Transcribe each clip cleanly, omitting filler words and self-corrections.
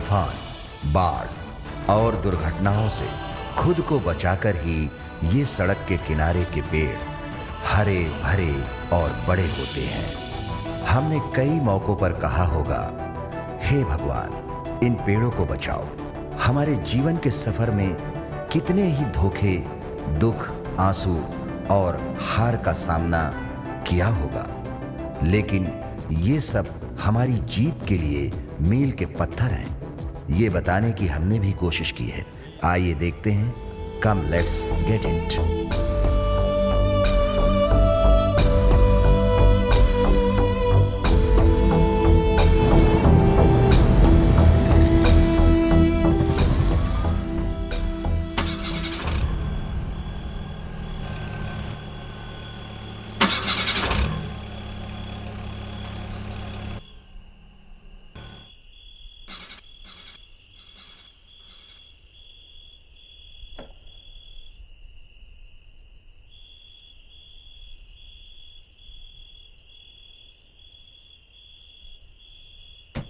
तूफान, बाढ़ और दुर्घटनाओं से खुद को बचाकर ही ये सड़क के किनारे के पेड़ हरे भरे और बड़े होते हैं। हमने कई मौकों पर कहा होगा, हे भगवान इन पेड़ों को बचाओ। हमारे जीवन के सफर में कितने ही धोखे, दुख, आंसू और हार का सामना किया होगा, लेकिन ये सब हमारी जीत के लिए मील के पत्थर हैं। ये बताने की हमने भी कोशिश की है। आइए देखते हैं, कम लेट्स गेट इट।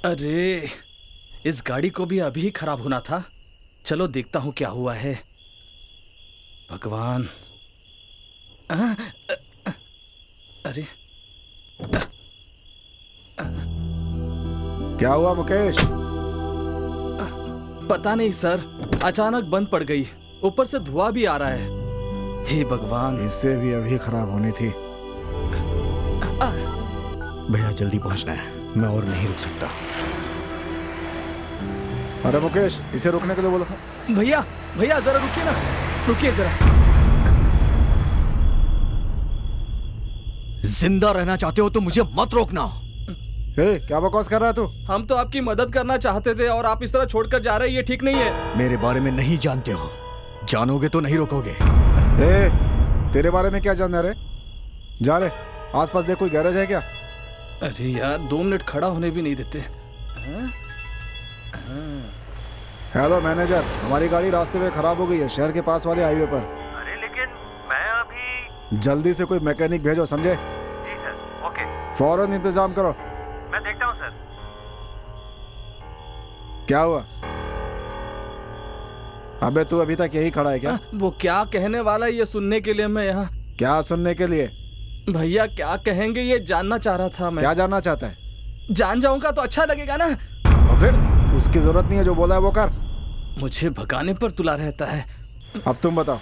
अरे, इस गाड़ी को भी अभी खराब होना था। चलो देखता हूं क्या हुआ है। भगवान। अरे, क्या हुआ मुकेश? पता नहीं सर, अचानक बंद पड़ गई। ऊपर से धुआं भी आ रहा है। हे भगवान। इससे भी अभी खराब होनी थी। भैया जल्दी पहुंचना है, मैं और नहीं रुक सकता। अरे मुकेश, इसे रुकने के लिए बोलो। भैया भैया जरा रुकिए ना, रुकिए जरा। जिंदा रहना चाहते हो तो मुझे मत रोकना। क्या बकवास कर रहा है तू? हम तो आपकी मदद करना चाहते थे और आप इस तरह छोड़कर जा रहे हैं, ये ठीक नहीं है। मेरे बारे में नहीं जानते हो, जानोगे तो नहीं रोकोगे। तेरे बारे में क्या जानना रे? जा रे, आसपास देख, कोई गैरेज है क्या? अरे यार, 2 मिनट खड़ा होने भी नहीं देते। हेलो मैनेजर, हमारी गाड़ी रास्ते में खराब हो गई है, शहर के पास वाले हाईवे पर। अरे लेकिन मैं अभी। जल्दी से कोई मैकेनिक भेजो, समझे? जी सर, ओके। फौरन इंतजाम करो। मैं देखता हूँ सर। क्या हुआ? अबे तू अभी तक यही खड़ा है क्या? वो क्या कहने वाला है ये सुनने के लिए मैं यहाँ। क्या सुनने के लिए? भैया क्या कहेंगे ये जानना चाह रहा था मैं। क्या जानना चाहता है? जान जाऊंगा तो अच्छा लगेगा ना। और फिर उसकी जरूरत नहीं है, जो बोला है वो कर। मुझे भगाने पर तुला रहता है। अब तुम बताओ,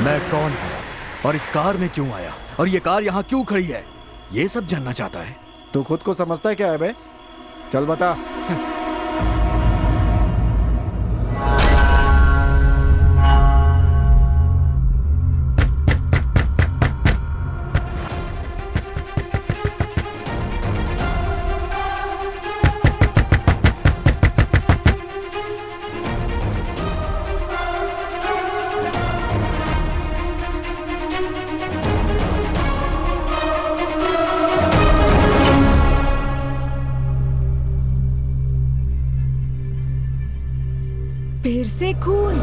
मैं कौन हूँ और इस कार में क्यों आया और ये कार यहाँ क्यों खड़ी है, ये सब जानना चाहता है। तू खुद को समझता है क्या है बे? चल बता। फिर से खून।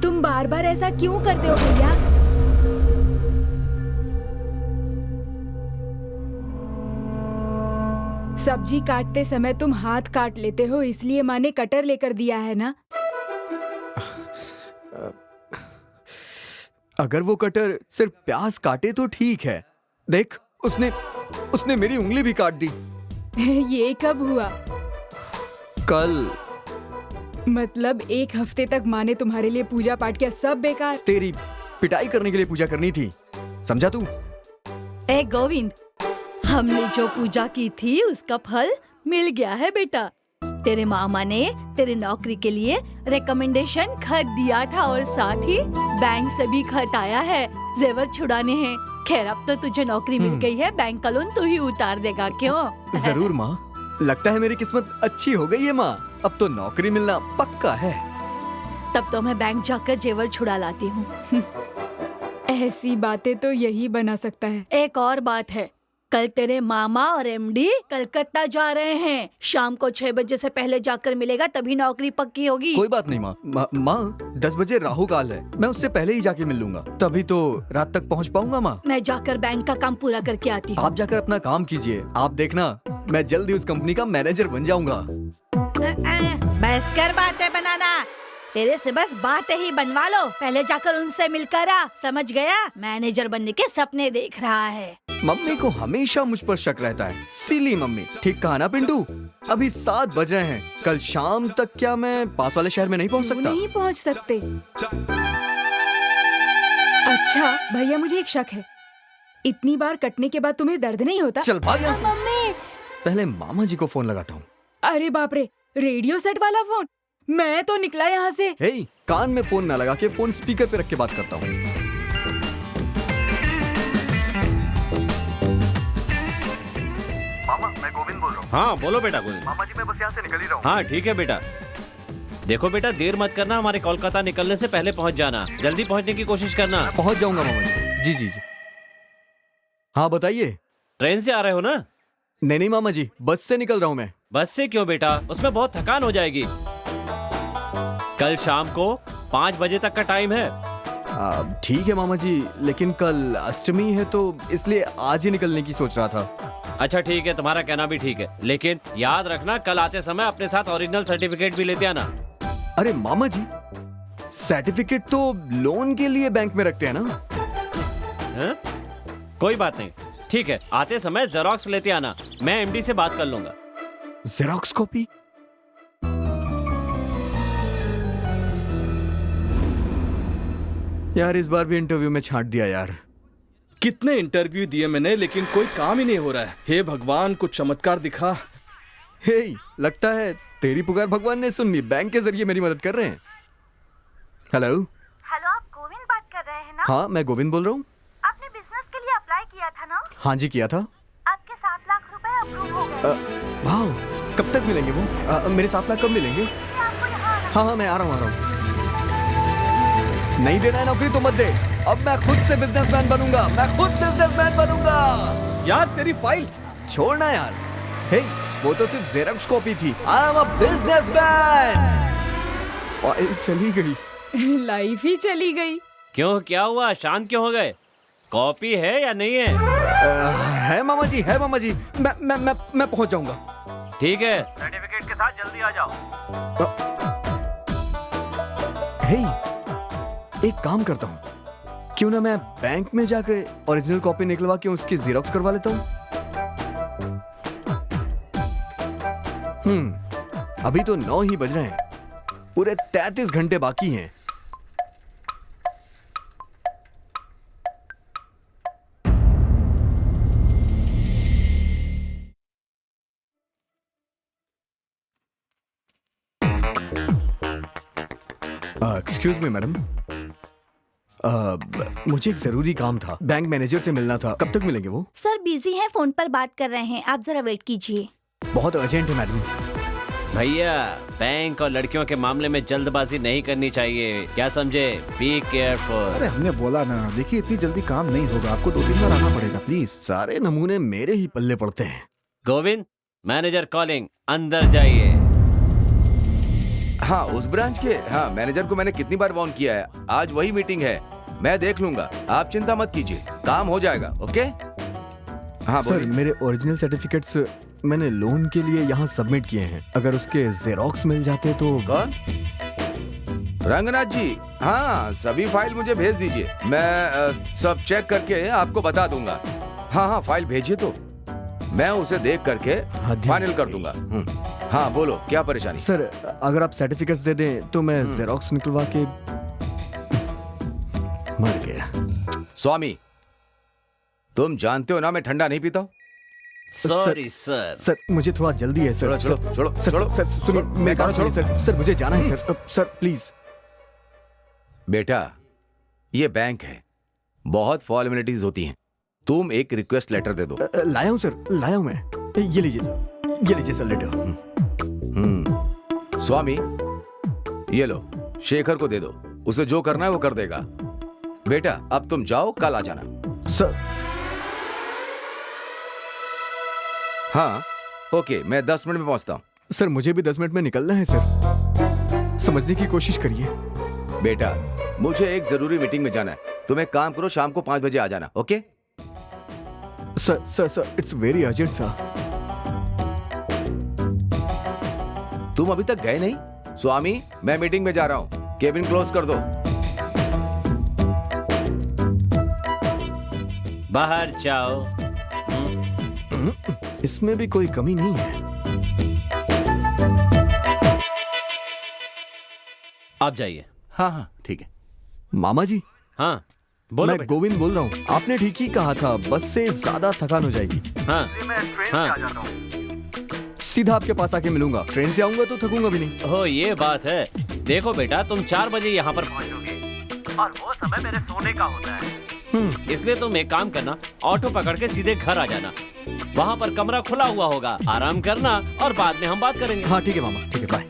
तुम बार बार ऐसा क्यों करते हो भैया? सब्जी काटते समय तुम हाथ काट लेते हो, इसलिए माँ ने कटर लेकर दिया है ना? अगर वो कटर सिर्फ प्याज काटे तो ठीक है। देख, उसने मेरी उंगली भी काट दी। ये कब हुआ? कल। मतलब 1 हफ्ते तक माँ ने तुम्हारे लिए पूजा पाठ किया, सब बेकार। तेरी पिटाई करने के लिए पूजा करनी थी, समझा तू? ए गोविंद, हमने जो पूजा की थी उसका फल मिल गया है बेटा। तेरे मामा ने तेरे नौकरी के लिए रिकमेंडेशन खत दिया था और साथ ही बैंक से भी खत आया है, जेवर छुड़ाने हैं। खैर, अब तो तुझे नौकरी मिल गई है, बैंक का लोन तू ही उतार देगा, क्यों? जरूर माँ, लगता है मेरी किस्मत अच्छी हो गई है माँ। अब तो नौकरी मिलना पक्का है। तब तो मैं बैंक जाकर जेवर छुड़ा लाती हूँ। ऐसी बातें तो यही बना सकता है। एक और बात है, कल तेरे मामा और एमडी कलकत्ता जा रहे हैं। शाम को 6 बजे से पहले जाकर मिलेगा, तभी नौकरी पक्की होगी। कोई बात नहीं माँ। माँ 10 बजे राहु काल है, मैं उससे पहले ही जाके मिल लूंगा, तभी तो रात तक पहुँच पाऊंगा माँ। मैं जाकर बैंक का काम पूरा करके आती हूँ। आप जाकर अपना काम कीजिए, आप देखना मैं जल्द ही उस कंपनी का मैनेजर बन जाऊंगा। बस कर बातें बनाना, तेरे से बस बातें ही बनवा लो। पहले जाकर उनसे मिलकर आ, समझ गया? मैनेजर बनने के सपने देख रहा है। मम्मी को हमेशा मुझ पर शक रहता है। सिली मम्मी। ठीक कहा ना पिंटू? अभी 7 बज रहे हैं। कल शाम तक क्या मैं पास वाले शहर में नहीं पहुंच सकता? नहीं पहुंच सकते। अच्छा भैया, मुझे एक शक है, इतनी बार कटने के बाद तुम्हें दर्द नहीं होता? चल भाग यहाँ से। मम्मी, पहले मामा जी को फोन लगाता हूँ। अरे बाप रे, रेडियो सेट वाला फोन? मैं तो निकला यहाँ से। हे, कान में फोन ना लगा के फोन स्पीकर पे रख के बात करता हूँ। मामा, मैं गोविंद बोल रहा हूँ। हाँ बोलो बेटा गोविंद। मामा जी, मैं बस यहाँ से निकल ही रहा हूँ। हाँ ठीक है बेटा। देखो बेटा, देर मत करना, हमारे कोलकाता निकलने से पहले पहुंच जाना। जल्दी पहुंचने की कोशिश करना। पहुंच जाऊंगा मामा जी। जी जी जी। हाँ बताइए। ट्रेन से आ रहे हो ना? नहीं मामा जी, बस से निकल रहा हूँ मैं। बस से क्यों बेटा, उसमें बहुत थकान हो जाएगी। कल शाम को 5 बजे तक का टाइम है। ठीक है मामा जी, लेकिन कल अष्टमी है तो इसलिए आज ही निकलने की सोच रहा था। अच्छा ठीक है, तुम्हारा कहना भी ठीक है, लेकिन याद रखना कल आते समय अपने साथ ओरिजिनल सर्टिफिकेट भी लेते आना। अरे मामा जी, सर्टिफिकेट तो लोन के लिए बैंक में रखते हैं ना? है? कोई बात नहीं, ठीक है, आते समय जेरोक्स लेते आना, मैं एमडी से बात कर लूंगा। Xerox copy? यार इस बार भी इंटरव्यू में छांट दिया यार। कितने इंटरव्यू दिए मैंने, लेकिन कोई काम ही नहीं हो रहा है। हे भगवान, कुछ चमत्कार दिखा। हे, लगता है तेरी पुकार भगवान ने सुन ली। बैंक के जरिए मेरी मदद कर रहे हैं। हेलो। हेलो, आप गोविंद बात कर रहे हैं ना? हाँ मैं गोविंद बोल रहा हूँ। आपने बिजनेस के लिए अप्लाई किया था ना? हाँ जी किया था। आपके 7 लाख रुपए अप्रूव हो गए। वाह, कब तक मिलेंगे वो? मेरे 7 लाख कब मिलेंगे? आपको यहाँ आना। हाँ मैं आ रहा हूँ। नहीं देना है नौकरी तो मत दे। अब मैं खुद से बिजनेसमैन बनूंगा। मैं खुद बिजनेसमैन बनूंगा। यार तेरी फाइल छोड़ना यार। हे, वो तो सिर्फ जेरोक्स कॉपी थी। I am a businessman. File चली गई। लाइफ ही चली गई। क्यों, क्या हुआ? शांत क्यों हो गए? कॉपी है या नहीं है? है मामा जी, है मामा जी। मैं पहुंच जाऊंगा। ठीक है, सर्टिफिकेट के साथ जल्दी आ जाओ। हे, एक काम करता हूँ, क्यों ना मैं बैंक में जाकर ओरिजिनल कॉपी निकलवा के उसकी जेरोक्स करवा लेता हूँ। अभी तो 9 ही बज रहे हैं, पूरे 33 घंटे बाकी हैं। एक्सक्यूज मी मैडम, मुझे एक जरूरी काम था, बैंक मैनेजर से मिलना था। कब तक मिलेंगे वो? सर बिजी हैं, फोन पर बात कर रहे हैं, आप जरा वेट कीजिए। बहुत अर्जेंट है मैडम। भैया बैंक और लड़कियों के मामले में जल्दबाजी नहीं करनी चाहिए, क्या समझे? Be careful. अरे हमने बोला ना, देखिए इतनी जल्दी काम नहीं होगा, आपको 2-3 बार आना पड़ेगा प्लीज। सारे नमूने मेरे ही पल्ले पड़ते हैं। गोविंद, मैनेजर कॉलिंग, अंदर जाइए। हाँ उस ब्रांच के, हाँ मैनेजर को मैंने कितनी बार वार्न किया है, आज वही मीटिंग है, मैं देख लूंगा, आप चिंता मत कीजिए, काम हो जाएगा। ओके? हाँ सर, मेरे ओरिजिनल सर्टिफिकेट्स मैंने लोन के लिए यहाँ सबमिट किए हैं, अगर उसके जेरोक्स मिल जाते तो। कौन? रंगनाथ जी? हाँ सभी फाइल मुझे भेज दीजिए, मैं सब चेक करके आपको बता दूंगा। हाँ फाइल भेजिए तो मैं उसे देख करके फाइनल कर दूंगा। हाँ बोलो, क्या परेशानी? सर अगर आप सर्टिफिकेट्स दे दें तो मैं जेरोक्स निकलवा के मर गया। स्वामी, तुम जानते हो ना मैं ठंडा नहीं पीता हूँ। Sorry sir. सर मुझे थोड़ा जल्दी है सर। छोड़ो छोड़ो सर, छोड़ो सर सुनिए, मैं कहा छोड़ो सर, मुझे जाना है सर। Sir please. बेटा ये बैंक है, बहुत फॉर्मेलिटीज होती हैं, तुम एक रिक्वेस्ट लेटर दे दो। लाया हूँ सर, लाया हूँ मैं। ये लीजिए सर लेटर। स्वामी ये लो, शेखर को दे दो, उसे जो करना है वो कर देगा। बेटा अब तुम जाओ, कल आ जाना। सर हाँ ओके, मैं 10 मिनट में पहुंचता हूँ। सर मुझे भी 10 मिनट में निकलना है सर, समझने की कोशिश करिए। बेटा मुझे एक जरूरी मीटिंग में जाना है, तुम एक काम करो, शाम को 5 बजे आ जाना। Okay? Sir it's very urgent sir. तुम अभी तक गए नहीं? स्वामी, मैं मीटिंग में जा रहा हूँ, केबिन क्लोज कर दो। बाहर जाओ। इसमें भी कोई कमी नहीं है। आप जाइए। हाँ हाँ ठीक है। मामा जी, हाँ बोलो मैं बेटा। गोविंद बोल रहा हूँ। आपने ठीक ही कहा था, बस से ज्यादा थकान हो जाएगी। हाँ मैं ट्रेन से हाँ। आ जाता हूँ। सीधा आपके पास आके मिलूंगा। ट्रेन से आऊंगा तो थकूंगा भी नहीं। हो ये बात है। देखो बेटा, तुम 4 बजे यहाँ पर पहुंचोगे और वो समय मेरे सोने का होता है। इसलिए तुम एक काम करना, ऑटो पकड़ के सीधे घर आ जाना। वहाँ पर कमरा खुला हुआ होगा, आराम करना और बाद में हम बात करेंगे। हाँ ठीक है मामा, ठीक है, बाय।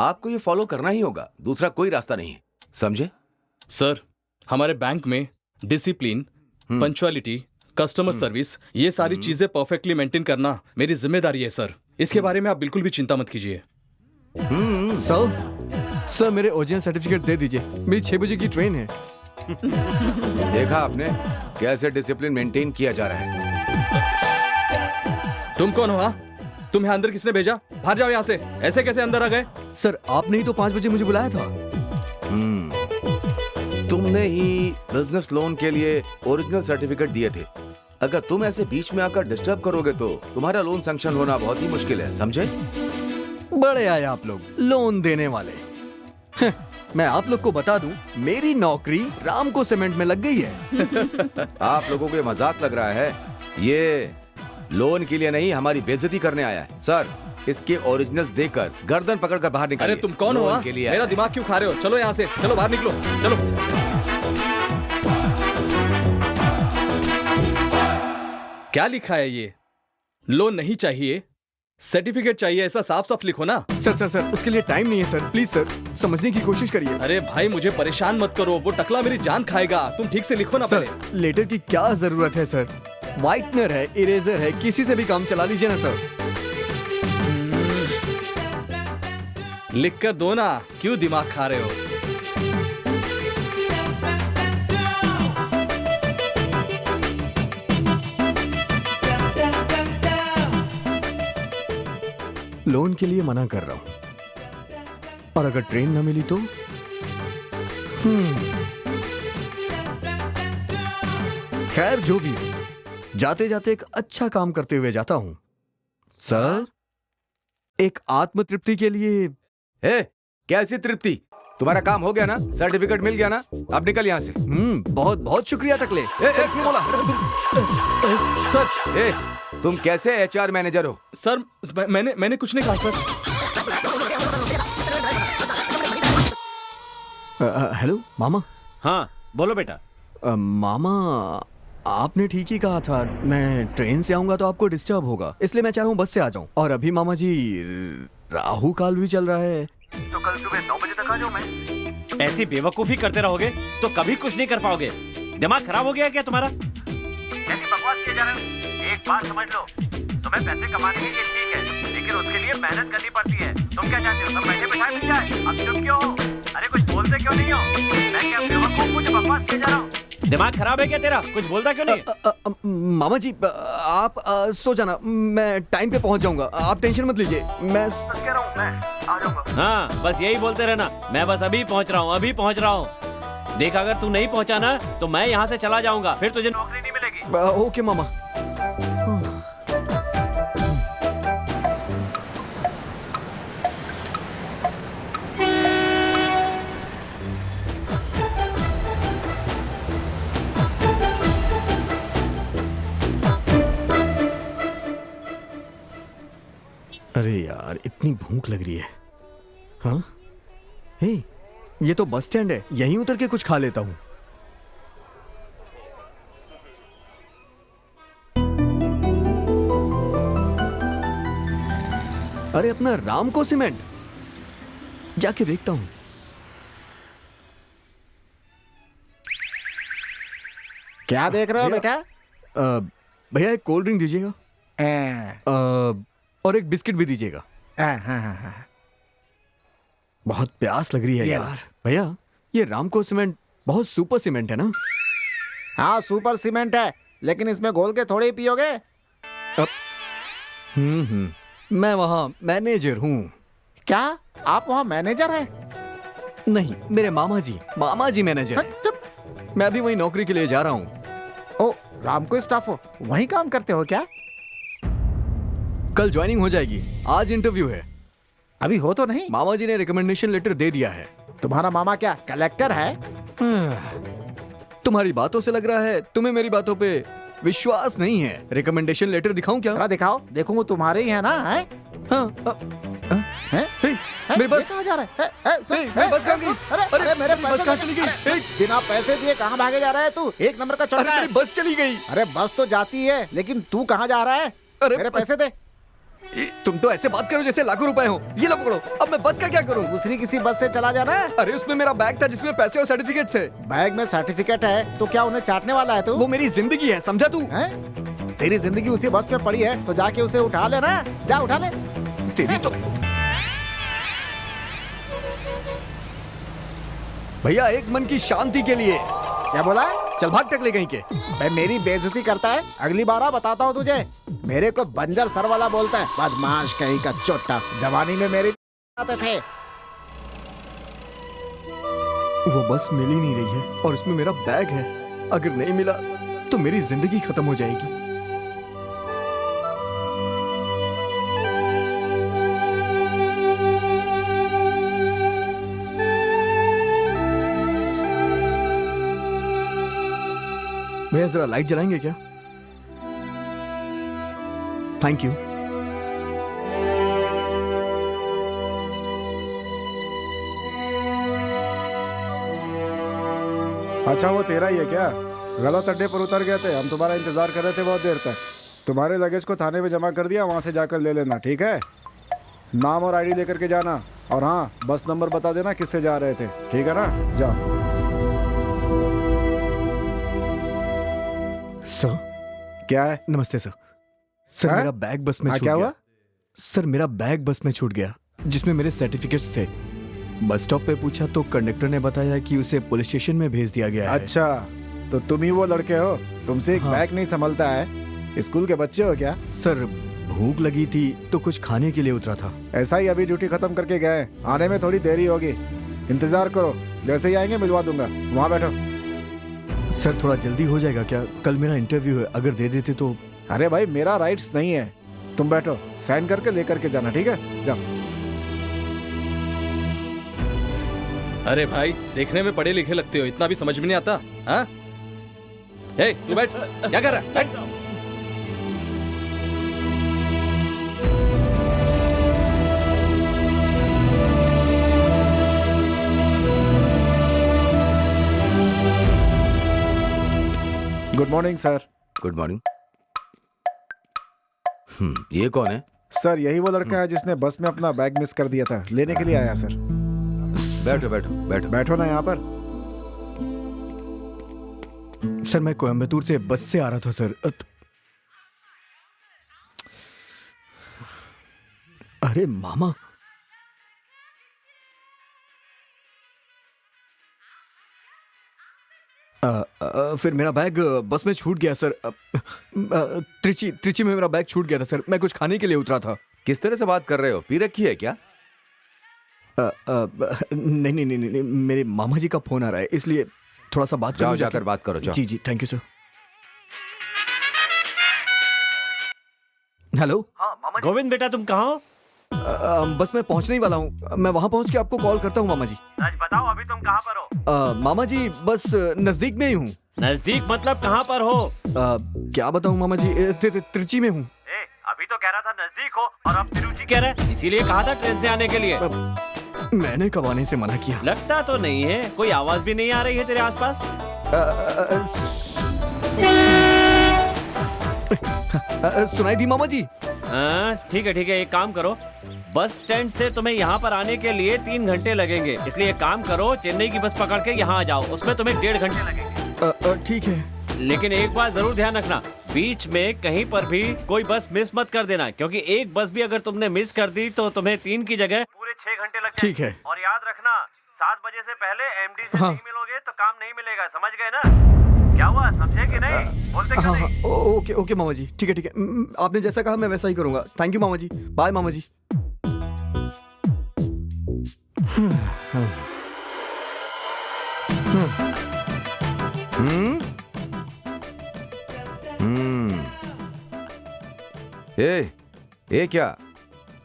आपको ये फॉलो करना ही होगा, दूसरा कोई रास्ता नहीं है, समझे? सर, हमारे बैंक में डिसिप्लिन, पंचुअलिटी, कस्टमर सर्विस, ये सारी चीजें परफेक्टली मेंटेन करना मेरी जिम्मेदारी है सर। इसके बारे में आप बिल्कुल भी चिंता मत कीजिए। सर मेरे ओरिजिनल सर्टिफिकेट दे दीजिए, मेरी 6 बजे की ट्रेन है। देखा आपने कैसे डिसिप्लिन मेंटेन किया जा रहा है? तुम कौन हो? हाँ, तुम्हें अंदर किसने भेजा? बाहर जाओ यहाँ से। ऐसे कैसे अंदर आ गए? सर आपने ही तो 5 बजे मुझे बुलाया था। तुमने ही बिजनेस लोन के लिए ओरिजिनल सर्टिफिकेट दिए थे। अगर तुम ऐसे बीच में आकर डिस्टर्ब करोगे तो तुम्हारा लोन सैंक्शन होना बहुत ही मुश्किल है, समझे? बड़े आए आप लोग, लोन देने वाले। मैं आप लोग को बता दूं, मेरी नौकरी रामको सीमेंट में लग गई है। आप लोगों को ये मजाक लग रहा है? ये लोन के लिए नहीं, हमारी बेइज्जती करने आया है। सर, इसके ओरिजिनल्स देकर गर्दन पकड़कर बाहर निकालिए। अरे तुम कौन हो? लोन हाँ? के लिए मेरा आया है। दिमाग क्यों खा रहे हो? चलो यहाँ से, चलो बाहर निकलो, चलो। क्या लिखा है ये? लोन नहीं चाहिए, सर्टिफिकेट चाहिए, ऐसा साफ साफ लिखो ना। सर उसके लिए टाइम नहीं है सर, प्लीज सर समझने की कोशिश करिए। अरे भाई, मुझे परेशान मत करो, वो टकला मेरी जान खाएगा। तुम ठीक से लिखो ना सर पहले। लेटर की क्या जरूरत है सर? व्हाइटनर है, इरेजर है, किसी से भी काम चला लीजिए ना सर। लिख कर दो ना, क्यों दिमाग खा रहे हो? लोन के लिए मना कर रहा हूं, और अगर ट्रेन न मिली तो खैर जो भी हो, जाते जाते एक अच्छा काम करते हुए जाता हूं। सर, एक आत्म तृप्ति के लिए। कैसी तृप्ति? तुम्हारा काम हो गया ना, सर्टिफिकेट मिल गया ना, अब निकल यहाँ से। बहुत बहुत शुक्रिया टकले। इसने बोला सर, तुम कैसे HR मैनेजर हो? सर मैंने कुछ नहीं कहा सर। हेलो मामा। हाँ बोलो बेटा। मामा, आपने ठीक ही कहा था, मैं ट्रेन से आऊंगा तो आपको डिस्टर्ब होगा, इसलिए मैं चाह रहा हूँ बस से आ जाऊं। और अभी मामा जी राहु काल भी चल रहा है। तो कल सुबह 9 बजे तक आ जाऊँ मैं। ऐसी बेवकूफी करते रहोगे तो कभी कुछ नहीं कर पाओगे। दिमाग खराब हो गया क्या तुम्हारा? कैसी बकवास किए जा रहे हो? एक बात समझ लो, तुम्हें पैसे कमाने के लिए ठीक है, लेकिन उसके लिए मेहनत करनी पड़ती है। तुम क्या चाहते हो, सब बैठे बैठाए मिल जाए? अब चुप क्यों हो? अरे कुछ बोलते क्यों नहीं हो? मैं क्या बेवकूफ हूँ जो बकवास किए जा रहा हूँ? दिमाग खराब है क्या तेरा? कुछ बोलता क्यों नहीं? मामा जी आप सो जाना, मैं टाइम पे पहुंच जाऊंगा, आप टेंशन मत लीजिए। मैं बस कह रहा हूँ, मैं आ जाऊंगा। हाँ बस यही बोलते रहना, मैं बस अभी पहुंच रहा हूँ, अभी पहुंच रहा हूँ। देख, अगर तू नहीं पहुंचा ना तो मैं यहाँ से चला जाऊंगा, फिर तुझे नौकरी नहीं मिलेगी। ओके मामा। अरे यार, इतनी भूख लग रही है। हाँ, हे, ये तो बस स्टैंड है, यहीं उतर के कुछ खा लेता हूँ। अरे अपना रामको सीमेंट, जाके देखता हूँ। क्या देख रहे हो बेटा? भैया एक कोल्ड ड्रिंक दीजिएगा, और एक बिस्किट भी दीजिएगा। बहुत प्यास लग रही है यार। भैया, ये रामको सीमेंट बहुत सुपर सीमेंट है ना? हाँ सुपर सीमेंट है, लेकिन इसमें घोल के थोड़े ही पियोगे। मैं वहाँ मैनेजर हूँ। क्या आप वहाँ मैनेजर हैं? नहीं, मेरे मामा जी मैनेजर हैं। मैं अभी वही नौकरी के लिए जा रहा हूँ। ओ, रामको स्टाफ हो, वहीं काम करते हो क्या? कल ज्वाइनिंग हो जाएगी, आज इंटरव्यू है। अभी हो तो नहीं? मामा जी ने रिकमेंडेशन लेटर दे दिया है। तुम्हारा मामा क्या कलेक्टर है? तुम्हारी बातों से लग रहा है तुम्हें मेरी बातों पे विश्वास नहीं है। रिकमेंडेशन लेटर दिखाऊं क्या? जरा दिखाओ, देखूंगा तुम्हारे ही है ना? है? हाँ, हैं? मेरी बस कहाँ जा रहा है? सुन, मेरी बस कहाँ गई? अरे मेरे मेरी बस पैसे कहाँ चली गई? अरे, बिना पैसे दिए कहाँ भागे जा रहा है तू? एक नंबर का चौका है। मेरी बस चली गई। अरे बस तो जाती है, लेकिन तू कहाँ जा रहा है? अरे मेरे पैसे दे। तुम तो ऐसे बात करो जैसे लाखों रुपए हो। ये लो पकड़ो। अब मैं बस का क्या करूं? दूसरी किसी बस से चला जाना। अरे उसमें मेरा बैग था जिसमें पैसे और सर्टिफिकेट थे। बैग में सर्टिफिकेट है तो क्या उन्हें चाटने वाला है तू? वो मेरी जिंदगी है, समझा तू? हैं? तेरी जिंदगी उसी बस में पड़ी है तो जाके उसे उठा ले ना। जा उठा ले। तेरी तो भैया एक मन की शांति के लिए। क्या बोला? चल भाग टकले कहीं के। भाई मेरी बेइज्जती करता है? अगली बार बताता हूँ तुझे। मेरे को बंजर सर वाला बोलता है, बदमाश कहीं का चोटा। जवानी में मेरी आते थे। वो बस मिल ही नहीं रही है और उसमें मेरा बैग है। अगर नहीं मिला तो मेरी जिंदगी खत्म हो जाएगी। भैया जरा लाइट जलाएंगे क्या? Thank you. अच्छा वो तेरा ही है क्या? गलत अड्डे पर उतर गए थे, हम तुम्हारा इंतजार कर रहे थे बहुत देर तक। तुम्हारे लगेज को थाने में जमा कर दिया, वहाँ से जाकर ले लेना, ठीक है? नाम और आईडी लेकर के जाना, और हाँ बस नंबर बता देना किससे जा रहे थे, ठीक है ना? जाओ। सर क्या है? नमस्ते सर। सर हाँ? मेरा बैग बस में छूट क्या गया। हुआ? सर मेरा बैग बस में छूट गया जिसमें मेरे सर्टिफिकेट्स थे। बस स्टॉप पे पूछा तो कंडक्टर ने बताया कि उसे पुलिस स्टेशन में भेज दिया गया है। अच्छा तो तुम ही वो लड़के हो? तुमसे एक हाँ। बैग नहीं संभलता है? स्कूल के बच्चे हो क्या? सर भूख लगी थी तो कुछ खाने के लिए उतरा था। ऐसा ही अभी ड्यूटी खत्म करके गए, आने में थोड़ी देरी होगी। इंतजार करो, जैसे ही आएंगे मिलवा दूंगा। वहाँ बैठो। सर थोड़ा जल्दी हो जाएगा क्या? कल मेरा इंटरव्यू है, अगर दे देते तो। अरे भाई मेरा राइट्स नहीं है। तुम बैठो, साइन करके लेकर के जाना, ठीक है? जाओ। अरे भाई देखने में पढ़े लिखे लगते हो, इतना भी समझ में नहीं आता? हाँ? ए, तू बैठ, क्या कर रहा है? बैठ। Good morning sir. Good morning. ये कौन है? सर यही वो लड़का है जिसने बस में अपना बैग मिस कर दिया था, लेने के लिए आया सर। बैठो बैठो बैठो बैठो ना यहाँ पर। सर मैं कोयम्बतूर से बस से आ रहा था सर। अरे मामा, फिर मेरा बैग बस में छूट गया सर। त्रिची में मेरा बैग छूट गया था सर। मैं कुछ खाने के लिए उतरा था। किस तरह से बात कर रहे हो? पी रखी है क्या? नहीं नहीं नहीं नहीं, मेरे मामा जी का फोन आ रहा है इसलिए थोड़ा सा बात जाओ, जाकर बात करो, जाओ। जी जी thank you sir. Hello. Govind बेटा तुम कहाँ हो? बस मैं पहुंचने ही वाला हूँ। मैं वहाँ पहुँच के आपको कॉल करता हूँ मामा जी। राज बताओ अभी तुम कहाँ पर हो? मामा जी बस नजदीक में ही हूँ। नजदीक मतलब कहाँ पर हो? क्या बताऊँ मामा जी, त्रिची में हूँ। अभी तो कह रहा था नजदीक हो और अब तिरुचि कह रहा है, इसीलिए कहा था ट्रेन से आने के लिए। मैंने कब आने से मना किया? लगता तो नहीं है, कोई आवाज भी नहीं आ रही है तेरे आसपास। सुनाई दी मामा जी? ठीक है, एक काम करो, बस स्टैंड से तुम्हें यहाँ पर आने के लिए 3 घंटे लगेंगे, इसलिए एक काम करो, चेन्नई की बस पकड़ के यहाँ आ जाओ, उसमें तुम्हें 1.5 घंटे लगेंगे। ठीक है, लेकिन एक बात जरूर ध्यान रखना, बीच में कहीं पर भी कोई बस मिस मत कर देना, क्योंकि एक बस भी अगर तुमने मिस कर दी तो तुम्हें 3 की जगह पूरे 6 घंटे लग ठीक है। और याद रखना 7 बजे से पहले एमडी से नहीं मिलोगे तो काम नहीं मिलेगा, समझ गए ना? क्या हुआ, समझे कि नहीं? बोलते क्यों हाँ नहीं? ओके ओके मामा जी, ठीक है आपने जैसा कहा मैं वैसा ही करूंगा। थैंक यू मामा जी, बाय मामा जी। ए क्या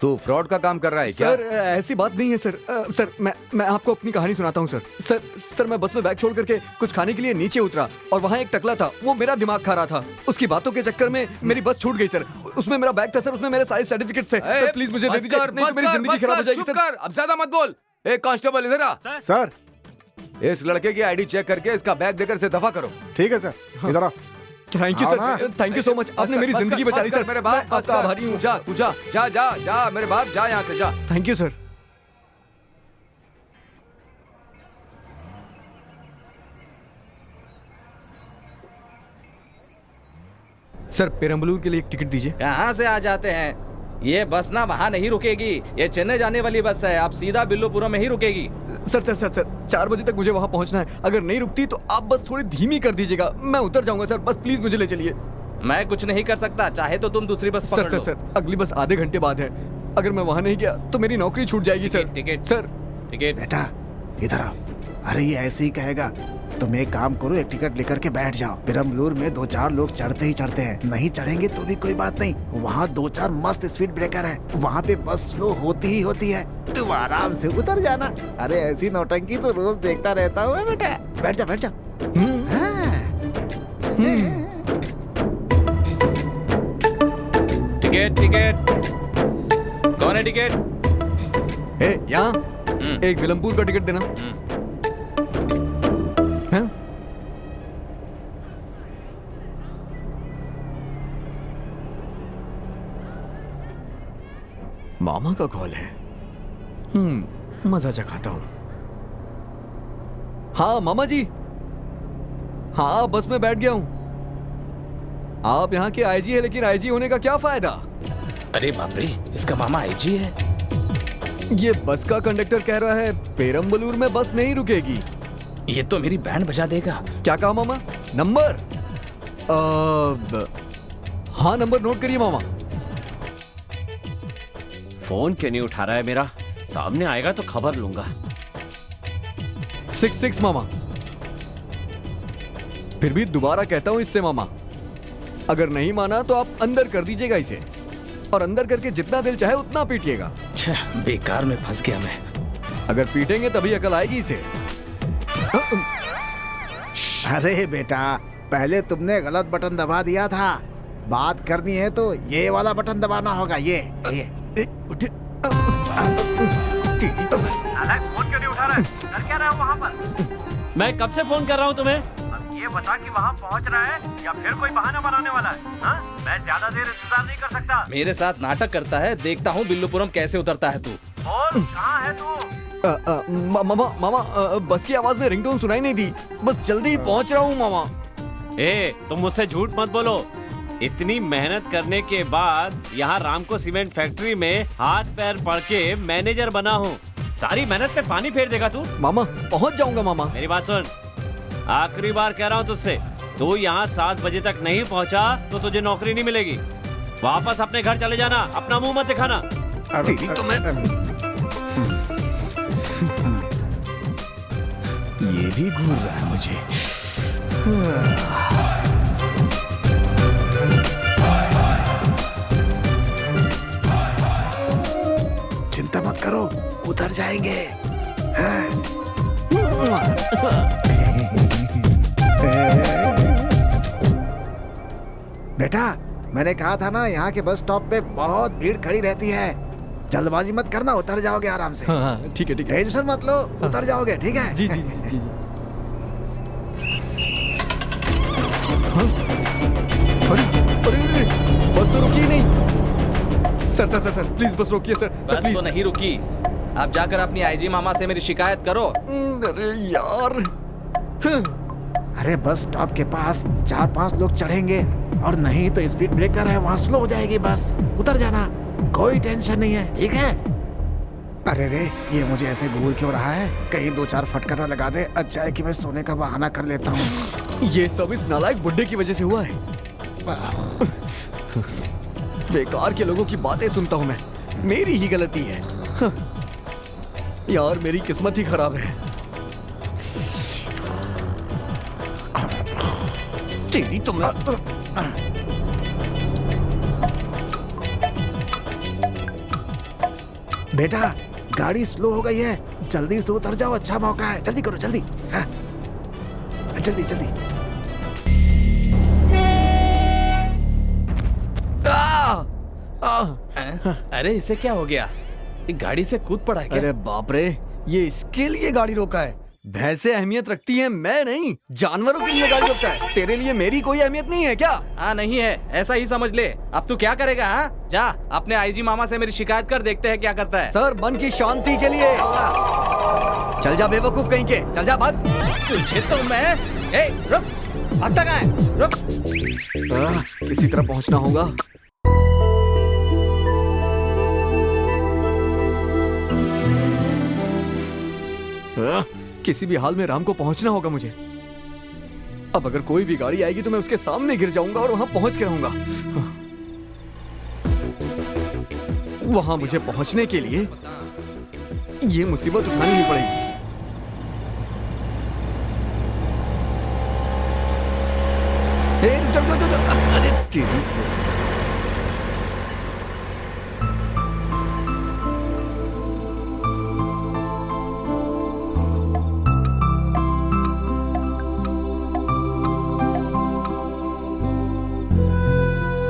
तू फ्रॉड का काम कर रहा है क्या? सर ऐसी बात नहीं है सर। सर मैं आपको अपनी कहानी सुनाता हूँ सर। सर मैं बस में बैग छोड़ करके कुछ खाने के लिए नीचे उतरा और वहाँ एक टकला था, वो मेरा दिमाग खा रहा था। उसकी बातों के चक्कर में मेरी बस छूट गई सर। उसमें मेरा बैग था सर, उसमें मेरे सारे सर्टिफिकेट्स हैं। सर प्लीज मुझे दे दीजिए, नहीं तो मेरी जिंदगी खराब हो जाएगी सर। अब ज्यादा मत बोल। एक कांस्टेबल इधर आ। सर इस लड़के की आईडी चेक करके इसका बैग देकर से दफा करो। ठीक है सर, इधर आओ। Thank you sir, thank you so much, आपने मेरी जिंदगी बचा ली सर। मेरे बाप आपका आभारी हूँ। जा तू जा जा जा जा मेरे बाप, जा यहाँ से जा। Thank you sir. Sir Perambalur के लिए एक टिकट दीजिए। कहाँ से आ जाते हैं? ये बस ना वहाँ नहीं रुकेगी, ये चेन्नई जाने वाली बस है, आप सीधा बिल्लुपुरम में ही रुकेगी। सर 4 बजे तक मुझे वहाँ पहुँचना है। अगर नहीं रुकती तो आप बस थोड़ी धीमी कर दीजिएगा, मैं उतर जाऊंगा सर। बस प्लीज मुझे ले चलिए। मैं कुछ नहीं कर सकता, चाहे तो तुम दूसरी बस पकड़ लो। सर अगली बस आधे घंटे बाद है, अगर मैं वहाँ नहीं गया तो मेरी नौकरी छूट जाएगी सर। Ticket sir ticket. बेटा इधर आओ। अरे ये ऐसे ही कहेगा। तुम एक काम करो, एक टिकट लेकर के बैठ जाओ। पेरम्बलूर में 2-4 लोग चढ़ते ही चढ़ते हैं, नहीं चढ़ेंगे तो भी कोई बात नहीं। वहाँ 2-4 मस्त स्पीड ब्रेकर है, वहाँ पे बस स्लो होती ही होती है, तुम आराम से उतर जाना। अरे ऐसी नौटंकी तो रोज देखता रहता हूँ बेटा। बैठ जा बैठ जा। टिकट कौन है टिकट? यहाँ एक विलमपुर का टिकट देना। हाँ? मामा का कॉल है। मजा चखाता हूं। हाँ मामा जी, हाँ बस में बैठ गया हूं। आप यहाँ के आईजी है, लेकिन आईजी होने का क्या फायदा? अरे बाप रे, इसका मामा आईजी है। ये बस का कंडक्टर कह रहा है पेरम्बलूर में बस नहीं रुकेगी। ये तो मेरी बैंड बजा देगा। क्या कहा मामा? नंबर? हाँ नंबर नोट करिए मामा। फोन क्यों नहीं उठा रहा है मेरा? सामने आएगा तो खबर लूंगा। 66 मामा। फिर भी दोबारा कहता हूं इससे मामा, अगर नहीं माना तो आप अंदर कर दीजिएगा इसे, और अंदर करके जितना दिल चाहे उतना पीटिएगा। बेकार में फंस गया मैं। अगर पीटेंगे तभी अकल आएगी इसे। अरे बेटा, पहले तुमने गलत बटन दबा दिया था। बात करनी है तो ये वाला बटन दबाना होगा। ये अलग फोन क्यों नहीं उठा रहा है? कर क्या रहे हो वहाँ पर? मैं कब से फोन कर रहा हूँ तुम्हें? अब ये बता कि वहाँ पहुँच रहा है या फिर कोई बहाना बनाने वाला है? हाँ? मैं ज्यादा देर इंतजार नहीं कर सकता। मेरे साथ नाटक करता है, देखता हूँ बिल्लुपुरम कैसे उतरता है तू। बोल, कहाँ है तू? मामा बस की आवाज में रिंगटोन सुनाई नहीं दी, बस जल्दी ही पहुंच रहा हूँ मामा। तुम मुझसे झूठ मत बोलो। इतनी मेहनत करने के बाद यहाँ रामको सीमेंट फैक्ट्री में हाथ पैर पड़ के मैनेजर बना हूँ। सारी मेहनत पे पानी फेर देगा तू? मामा पहुँच जाऊंगा मामा। मेरी बात सुन, आखिरी बार कह रहा हूँ तुझसे, तू यहाँ 7 बजे तक नहीं पहुँचा तो तुझे नौकरी नहीं मिलेगी। वापस अपने घर चले जाना, अपना मुंह मत दिखाना। तेरी तो मैं ये भी घूर रहा है मुझे। चिंता मत करो, उतर जाएंगे। बेटा मैंने कहा था ना, यहाँ के बस स्टॉप पे बहुत भीड़ खड़ी रहती है। जल्दबाजी मत करना, उतर जाओगे आराम से। हाँ ठीक है ठीक है। टेंशन मत लो, उतर जाओगे, ठीक है? जी जी जी जी। हाँ? अरे बस तो रुकी नहीं। सर प्लीज बस रोकिए सर। बस तो नहीं रुकी, आप जाकर अपनी आईजी मामा से मेरी शिकायत करो। अरे यार। अरे बस स्टॉप के पास 4-5 लोग चढ़ेंगे, और नहीं तो स्पीड ब्रेकर है, वहाँ स्लो हो जाएगी बस। उतर जाना, कोई टेंशन नहीं है, ठीक है? अरे रे, ये मुझे ऐसे घूर क्यों रहा है? कहीं 2-4 फटका ना लगा दे। अच्छा है कि मैं सोने का बहाना कर लेता हूँ। ये सब इस नालायक बुड्ढे की वजह से हुआ है। बेकार के लोगों की बातें सुनता हूँ मैं। मेरी ही गलती है। यार मेरी किस्मत ही खराब है। तेरी तो मैं बेटा, गाड़ी स्लो हो गई है, जल्दी से उतर जाओ। अच्छा मौका है, जल्दी करो, जल्दी। हाँ, जल्दी जल्दी। अरे इसे क्या हो गया? ये गाड़ी से कूद पड़ा है क्या? अरे बाप रे, ये इसके लिए गाड़ी रोका है। भैंसे अहमियत रखती हैं, मैं नहीं। जानवरों के लिए गाड़ी रोकता है। तेरे लिए मेरी कोई अहमियत नहीं है क्या? हाँ नहीं है, ऐसा ही समझ ले। अब तू क्या करेगा? हाँ जा अपने आईजी मामा से मेरी शिकायत कर, देखते हैं क्या करता है। सर, मन की शांति के लिए। चल जा बेवकूफ कहीं के, चल जा भाग। तुझे तो मैं रुक, भागता कहाँ है? रुक। किसी तरह पहुंचना होगा। किसी भी हाल में राम को पहुंचना होगा मुझे। अब अगर कोई भी गाड़ी आएगी तो मैं उसके सामने गिर जाऊंगा और वहां पहुंच के रहूंगा। वहां मुझे पहुंचने के लिए ये मुसीबत उठानी ही पड़ेगी। अरे तेरी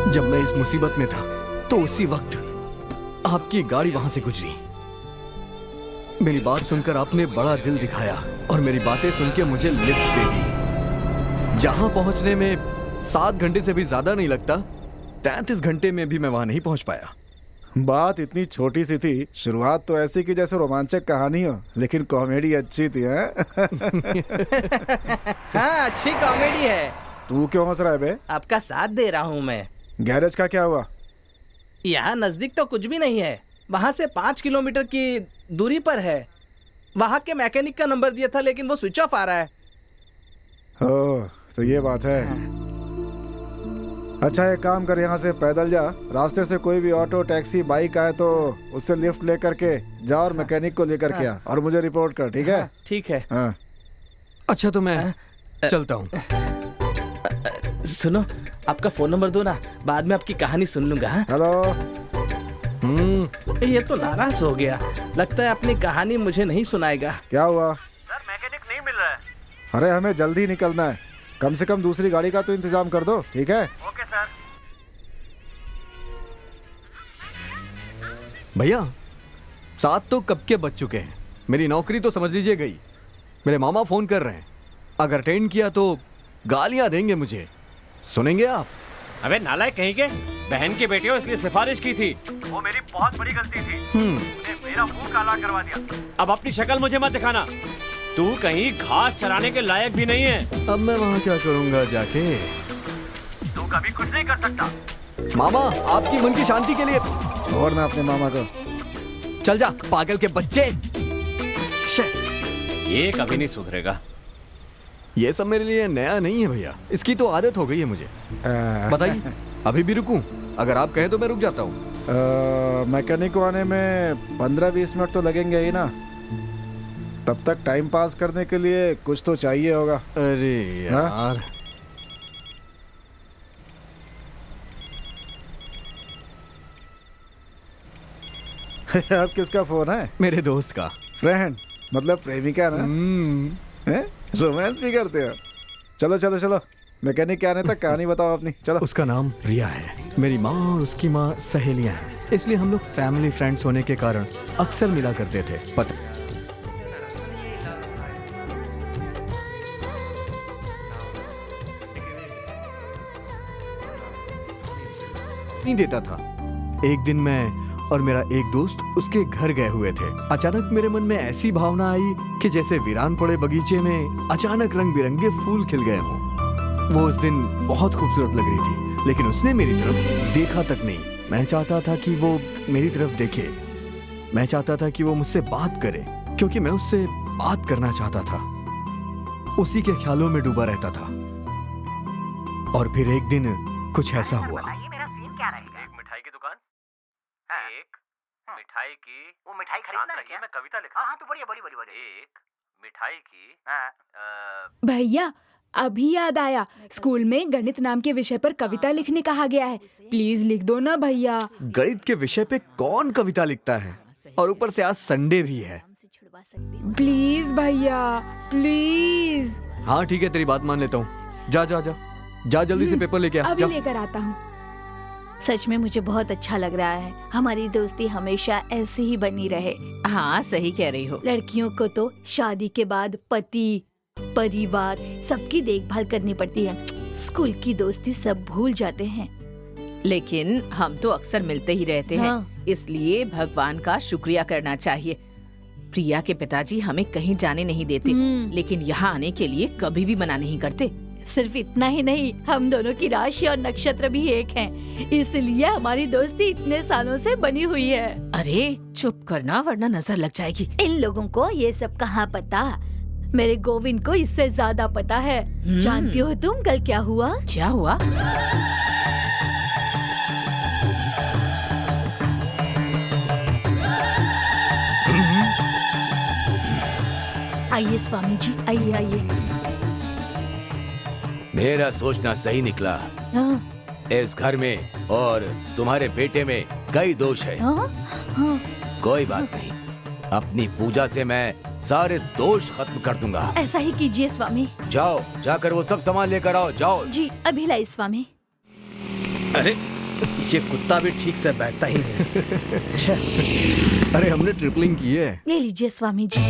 जब मैं इस मुसीबत में था तो उसी वक्त आपकी गाड़ी वहां से गुजरी। मेरी बात सुनकर आपने बड़ा दिल दिखाया और मेरी बातें सुन के मुझे लिफ्ट दे दी। जहां पहुंचने में 7 घंटे से भी ज्यादा नहीं लगता, 33 घंटे में भी मैं वहां नहीं पहुंच पाया। बात इतनी छोटी सी थी, शुरुआत तो ऐसी की जैसे रोमांचक कहानी हो, लेकिन कॉमेडी अच्छी थी। हाँ अच्छी कॉमेडी है। तू क्यों हंस रहा है बे? आपका साथ दे रहा हूँ मैं। गैरेज का क्या हुआ? यहाँ नजदीक तो कुछ भी नहीं है, वहां से 5 किलोमीटर की दूरी पर है। वहां के मैकेनिक का नंबर दिया था लेकिन वो स्विच ऑफ आ रहा है। ओह, तो ये बात है। अच्छा एक काम कर, यहाँ से पैदल जा, रास्ते से कोई भी ऑटो टैक्सी बाइक आए तो उससे लिफ्ट लेकर के जा और मैकेनिक को लेकर के आ और मुझे रिपोर्ट कर, ठीक है? ठीक है। हाँ। अच्छा तो मैं चलता हूँ। सुनो, आपका फोन नंबर दो ना, बाद में आपकी कहानी सुन लूंगा। हेलो। ये तो नाराज हो गया, लगता है अपनी कहानी मुझे नहीं सुनाएगा। क्या हुआ? सर मैकेनिक नहीं मिल रहा है। अरे हमें जल्दी निकलना है, कम से कम दूसरी गाड़ी का तो इंतजाम कर दो, ठीक है? Okay sir. भैया 7 तो कब के बज चुके हैं। मेरी नौकरी तो समझ लीजिए गई। मेरे मामा फोन कर रहे हैं, अगर अटेंड किया तो गालियां देंगे मुझे। सुनेंगे आप? अबे नालायक कहीं के, बहन की बेटी हो इसलिए सिफारिश की थी। वो मेरी बहुत बड़ी गलती थी, उसने मेरा मुंह काला करवा दिया। अब अपनी शक्ल मुझे मत दिखाना, तू कहीं घास चराने के लायक भी नहीं है। अब मैं वहाँ क्या करूँगा जाके? तू कभी कुछ नहीं कर सकता। मामा आपकी मन की शांति के लिए छोड़ना अपने मामा को। चल जा पागल के बच्चे। ये कभी नहीं सुधरेगा। ये सब मेरे लिए नया नहीं है भैया, इसकी तो आदत हो गई है मुझे। बताइए अभी भी रुकूं? अगर आप कहें तो मैं रुक जाता हूँ। मैकेनिक को आने में 15-20 मिनट तो लगेंगे ही ना, तब तक टाइम पास करने के लिए कुछ तो चाहिए होगा। अरे यार अब किसका फोन है? मेरे दोस्त का। फ्रेंड मतलब प्रेमिका ना? रोमांस भी करते हो? चलो चलो चलो, मैकेनिक के आने तक कहानी बताओ अपनी, चलो। उसका नाम रिया है। मेरी माँ और उसकी माँ सहेलियां हैं, इसलिए हम लोग फैमिली फ्रेंड्स होने के कारण अक्सर मिला करते थे। पता नहीं देता था। एक दिन मैं और मेरा एक दोस्त उसके घर गए हुए थे। अचानक मेरे मन में ऐसी भावना आई कि जैसे वीरान पड़े बगीचे में अचानक रंग बिरंगे फूल खिल गए हों। वो उस दिन बहुत खूबसूरत लग रही थी, लेकिन उसने मेरी तरफ देखा तक नहीं। मैं चाहता था कि वो मेरी तरफ देखे, मैं चाहता था कि वो मुझसे बात करे, क्योंकि मैं उससे बात करना चाहता था। उसी के ख्यालों में डूबा रहता था। और फिर एक दिन कुछ ऐसा हुआ। मेरा सीन क्या रहेगा? एक मिठाई की दुकान, एक मिठाई की, वो मिठाई खरीदना है क्या? मैं कविता लिखा। हाँ तो बोलिए। एक मिठाई की, भैया अभी याद आया, स्कूल में गणित नाम के विषय पर कविता लिखने कहा गया है। प्लीज लिख दो ना भैया। गणित के विषय पे कौन कविता लिखता है? और ऊपर से आज संडे भी है। प्लीज भैया प्लीज। हाँ ठीक है, तेरी बात मान लेता हूँ। जा जा जा जा, जल्दी से पेपर लेके आ। अभी जा। लेकर आता हूँ। सच में मुझे बहुत अच्छा लग रहा है। हमारी दोस्ती हमेशा ऐसी ही बनी रहे। हाँ सही कह रही हो। लड़कियों को तो शादी के बाद पति, परिवार, सबकी देखभाल करनी पड़ती है। स्कूल की दोस्ती सब भूल जाते हैं। लेकिन हम तो अक्सर मिलते ही रहते हैं। हाँ। इसलिए भगवान का शुक्रिया करना चाहिए। प्रिया के पिताजी हमें कहीं जाने नहीं देते, लेकिन यहाँ आने के लिए कभी भी मना नहीं करते। सिर्फ इतना ही नहीं, हम दोनों की राशि और नक्षत्र भी एक हैं। इसलिए हमारी दोस्ती इतने सालों से बनी हुई है। अरे चुप करना, वरना नजर लग जाएगी। इन लोगों को ये सब कहाँ पता? मेरे गोविंद को इससे ज्यादा पता है। जानती हो तुम कल क्या हुआ? क्या हुआ? आइए स्वामी जी, आइए आइए। मेरा सोचना सही निकला। हाँ, इस घर में और तुम्हारे बेटे में कई दोष है। हाँ, हाँ। कोई बात नहीं, अपनी पूजा से मैं सारे दोष खत्म कर दूंगा। ऐसा ही कीजिए स्वामी। जाओ, जाकर वो सब सामान लेकर आओ। जाओ जी, अभी लाई स्वामी। अरे ये कुत्ता भी ठीक से बैठता ही नहीं। अरे हमने ट्रिपलिंग की है। ले लीजिए स्वामी जी।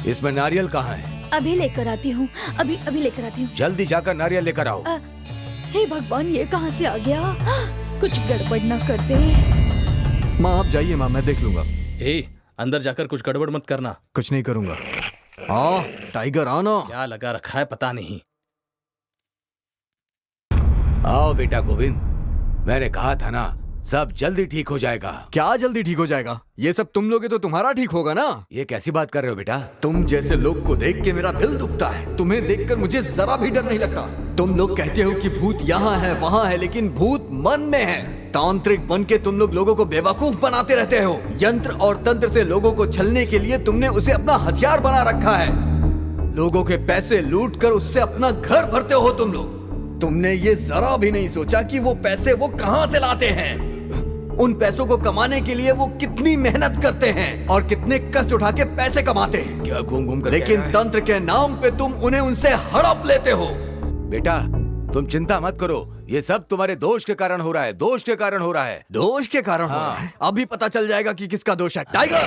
इसमें नारियल कहाँ है? अभी लेकर आती हूँ, अभी लेकर आती हूँ। जल्दी जाकर नारियल लेकर आओ। हे भगवान, ये कहाँ से आ गया? कुछ गड़बड़ न कर दे। माँ आप जाइए, माँ मैं देख लूंगा। अंदर जाकर कुछ गड़बड़ मत करना। कुछ नहीं करूंगा। टाइगर आना। क्या लगा रखा है पता नहीं। आओ बेटा गोविंद, मैंने कहा था ना, सब जल्दी ठीक हो जाएगा। क्या जल्दी ठीक हो जाएगा? ये सब तुम लोगे तो तुम्हारा ठीक होगा ना। ये कैसी बात कर रहे हो बेटा? तुम जैसे लोग को देख के मेरा दिल दुखता है। तुम्हें देखकर मुझे जरा भी डर नहीं लगता। तुम लोग कहते हो कि भूत यहाँ है वहाँ है, लेकिन भूत मन में है। तांत्रिक बन के तुम लोगों को बेवकूफ बनाते रहते हो। यंत्र और तंत्र से लोगों को छलने के लिए तुमने उसे अपना हथियार बना रखा है। लोगों के पैसे लूट कर उससे अपना घर भरते हो तुम लोग। तुमने ये जरा भी नहीं सोचा कि वो पैसे वो कहाँ से लाते हैं। उन पैसों को कमाने के लिए वो कितनी मेहनत करते हैं और कितने कष्ट उठा के पैसे कमाते हैं। क्या घूम घूम कर लेकिन तंत्र के नाम पे तुम उन्हें उनसे हड़प लेते हो। बेटा तुम चिंता मत करो, ये सब तुम्हारे दोष के कारण हो रहा है। दोष के कारण हो रहा है। दोष के कारण हो रहा है। अभी पता चल जाएगा कि किसका दोष है। टाइगर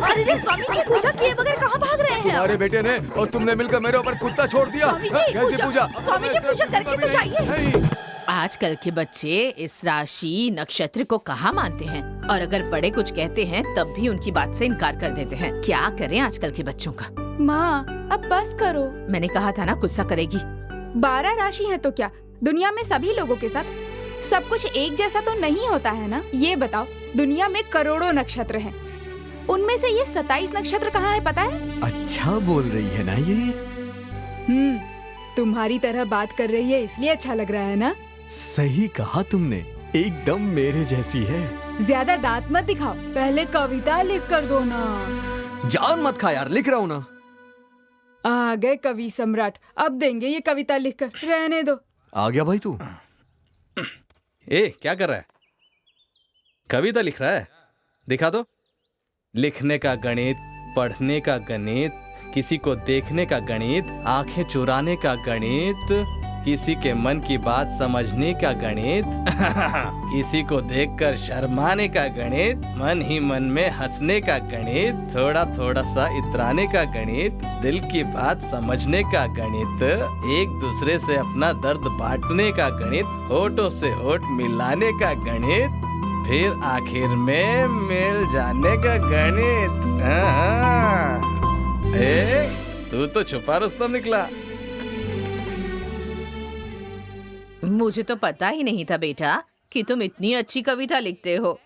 अरे स्वामी जी, पूजा किए बगैर कहाँ भाग रहे हैं? तुम्हारे बेटे ने और तुमने मिलकर मेरे ऊपर कुत्ता छोड़ दिया। स्वामी जी, कैसी पूजा? स्वामी जी, पूजा करके तो जाइए। आजकल के बच्चे इस राशि नक्षत्र को कहाँ मानते हैं, और अगर बड़े कुछ कहते हैं तब भी उनकी बात से इनकार कर देते हैं। क्या करें आजकल के बच्चों का? माँ अब बस करो। मैंने कहा था ना, गुस्सा करेगी। 12 राशि है तो क्या दुनिया में सभी लोगों के साथ सब कुछ एक जैसा तो नहीं होता है ना। ये बताओ, दुनिया में करोड़ों नक्षत्र हैं, उनमें से ये 27 नक्षत्र कहाँ है पता है? अच्छा बोल रही है ना ये। तुम्हारी तरह बात कर रही है इसलिए अच्छा लग रहा है ना। सही कहा तुमने, एकदम मेरे जैसी है। ज्यादा दांत मत दिखाओ, पहले कविता लिख कर दो ना। जान मत खा यार, लिख रहा हूँ ना। आ गए कवि सम्राट, अब देंगे ये कविता लिखकर, रहने दो। आ गया भाई तू। क्या कर रहा है? कविता लिख रहा है? दिखा दो। लिखने का गणित, पढ़ने का गणित, किसी को देखने का गणित, आंखें चुराने का गणित, किसी के मन की बात समझने का गणित, किसी को देखकर शर्माने का गणित, मन ही मन में हंसने का गणित, थोड़ा थोड़ा सा इतराने का गणित, दिल की बात समझने का गणित, एक दूसरे से अपना दर्द बांटने का गणित, होठों से होठ मिलाने का गणित, फिर आखिर में मिल जाने का गणित। तू तो छुपा रुस्तम निकला। मुझे तो पता ही नहीं था बेटा कि तुम इतनी अच्छी कविता लिखते हो।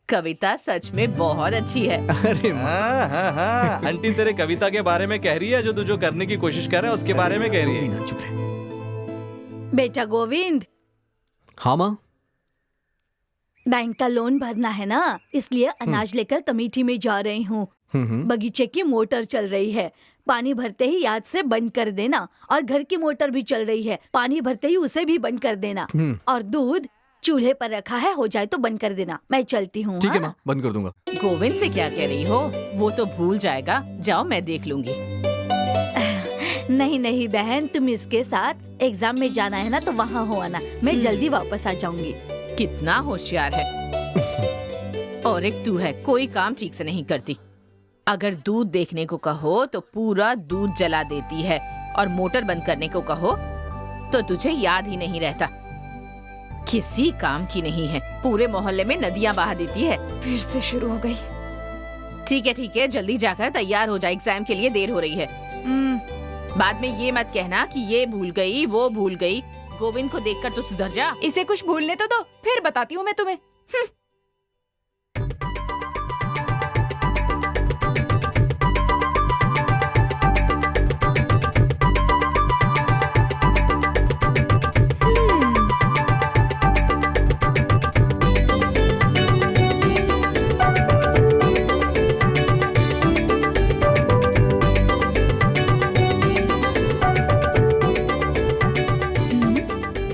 कविता सच में बहुत अच्छी है। अरे हाँ हाँ हाँ, आंटी तेरे कविता के बारे में कह रही है, जो तू जो करने की कोशिश कर रहा है उसके बारे में कह रही है। चुप रहे। बेटा गोविंद, हाँ माँ। बैंक का लोन भरना है ना, इसलिए अनाज लेकर कमेटी में जा रही हूँ। बगीचे की मोटर चल रही है, पानी भरते ही याद से बंद कर देना। और घर की मोटर भी चल रही है, पानी भरते ही उसे भी बंद कर देना। और दूध चूल्हे पर रखा है, हो जाए तो बंद कर देना। मैं चलती हूँ। ठीक है माँ, बंद कर दूंगा। गोविंद से क्या कह रही हो? वो तो भूल जाएगा। जाओ, मैं देख लूंगी। नहीं नहीं बहन, तुम इसके साथ एग्जाम में जाना है ना, तो वहाँ हो आना। मैं जल्दी वापस आ जाऊंगी। कितना होशियार है। और एक तू है, कोई काम ठीक से नहीं करती। अगर दूध देखने को कहो तो पूरा दूध जला देती है, और मोटर बंद करने को कहो तो तुझे याद ही नहीं रहता। किसी काम की नहीं है, पूरे मोहल्ले में नदियां बहा देती है। फिर से शुरू हो गई। ठीक है, जल्दी जाकर तैयार हो जा, एग्जाम के लिए देर हो रही है। बाद में ये मत कहना कि ये भूल गई वो भूल गई। गोविंद को देखकर तो सुधर जा। इसे कुछ भूलने तो दो, फिर बताती हूँ मैं तुम्हें।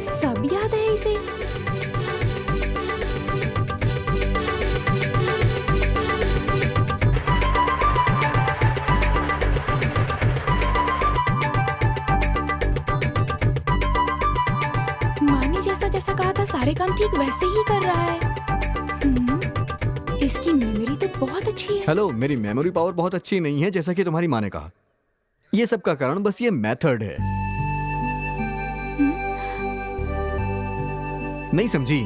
सब याद है इसे। माने जैसा जैसा कहा था सारे काम ठीक वैसे ही कर रहा है। इसकी मेमोरी तो बहुत अच्छी है। हेलो, मेरी मेमोरी पावर बहुत अच्छी नहीं है, जैसा कि तुम्हारी माँ ने कहा। ये सब का कारण बस ये मेथड है। नहीं समझी?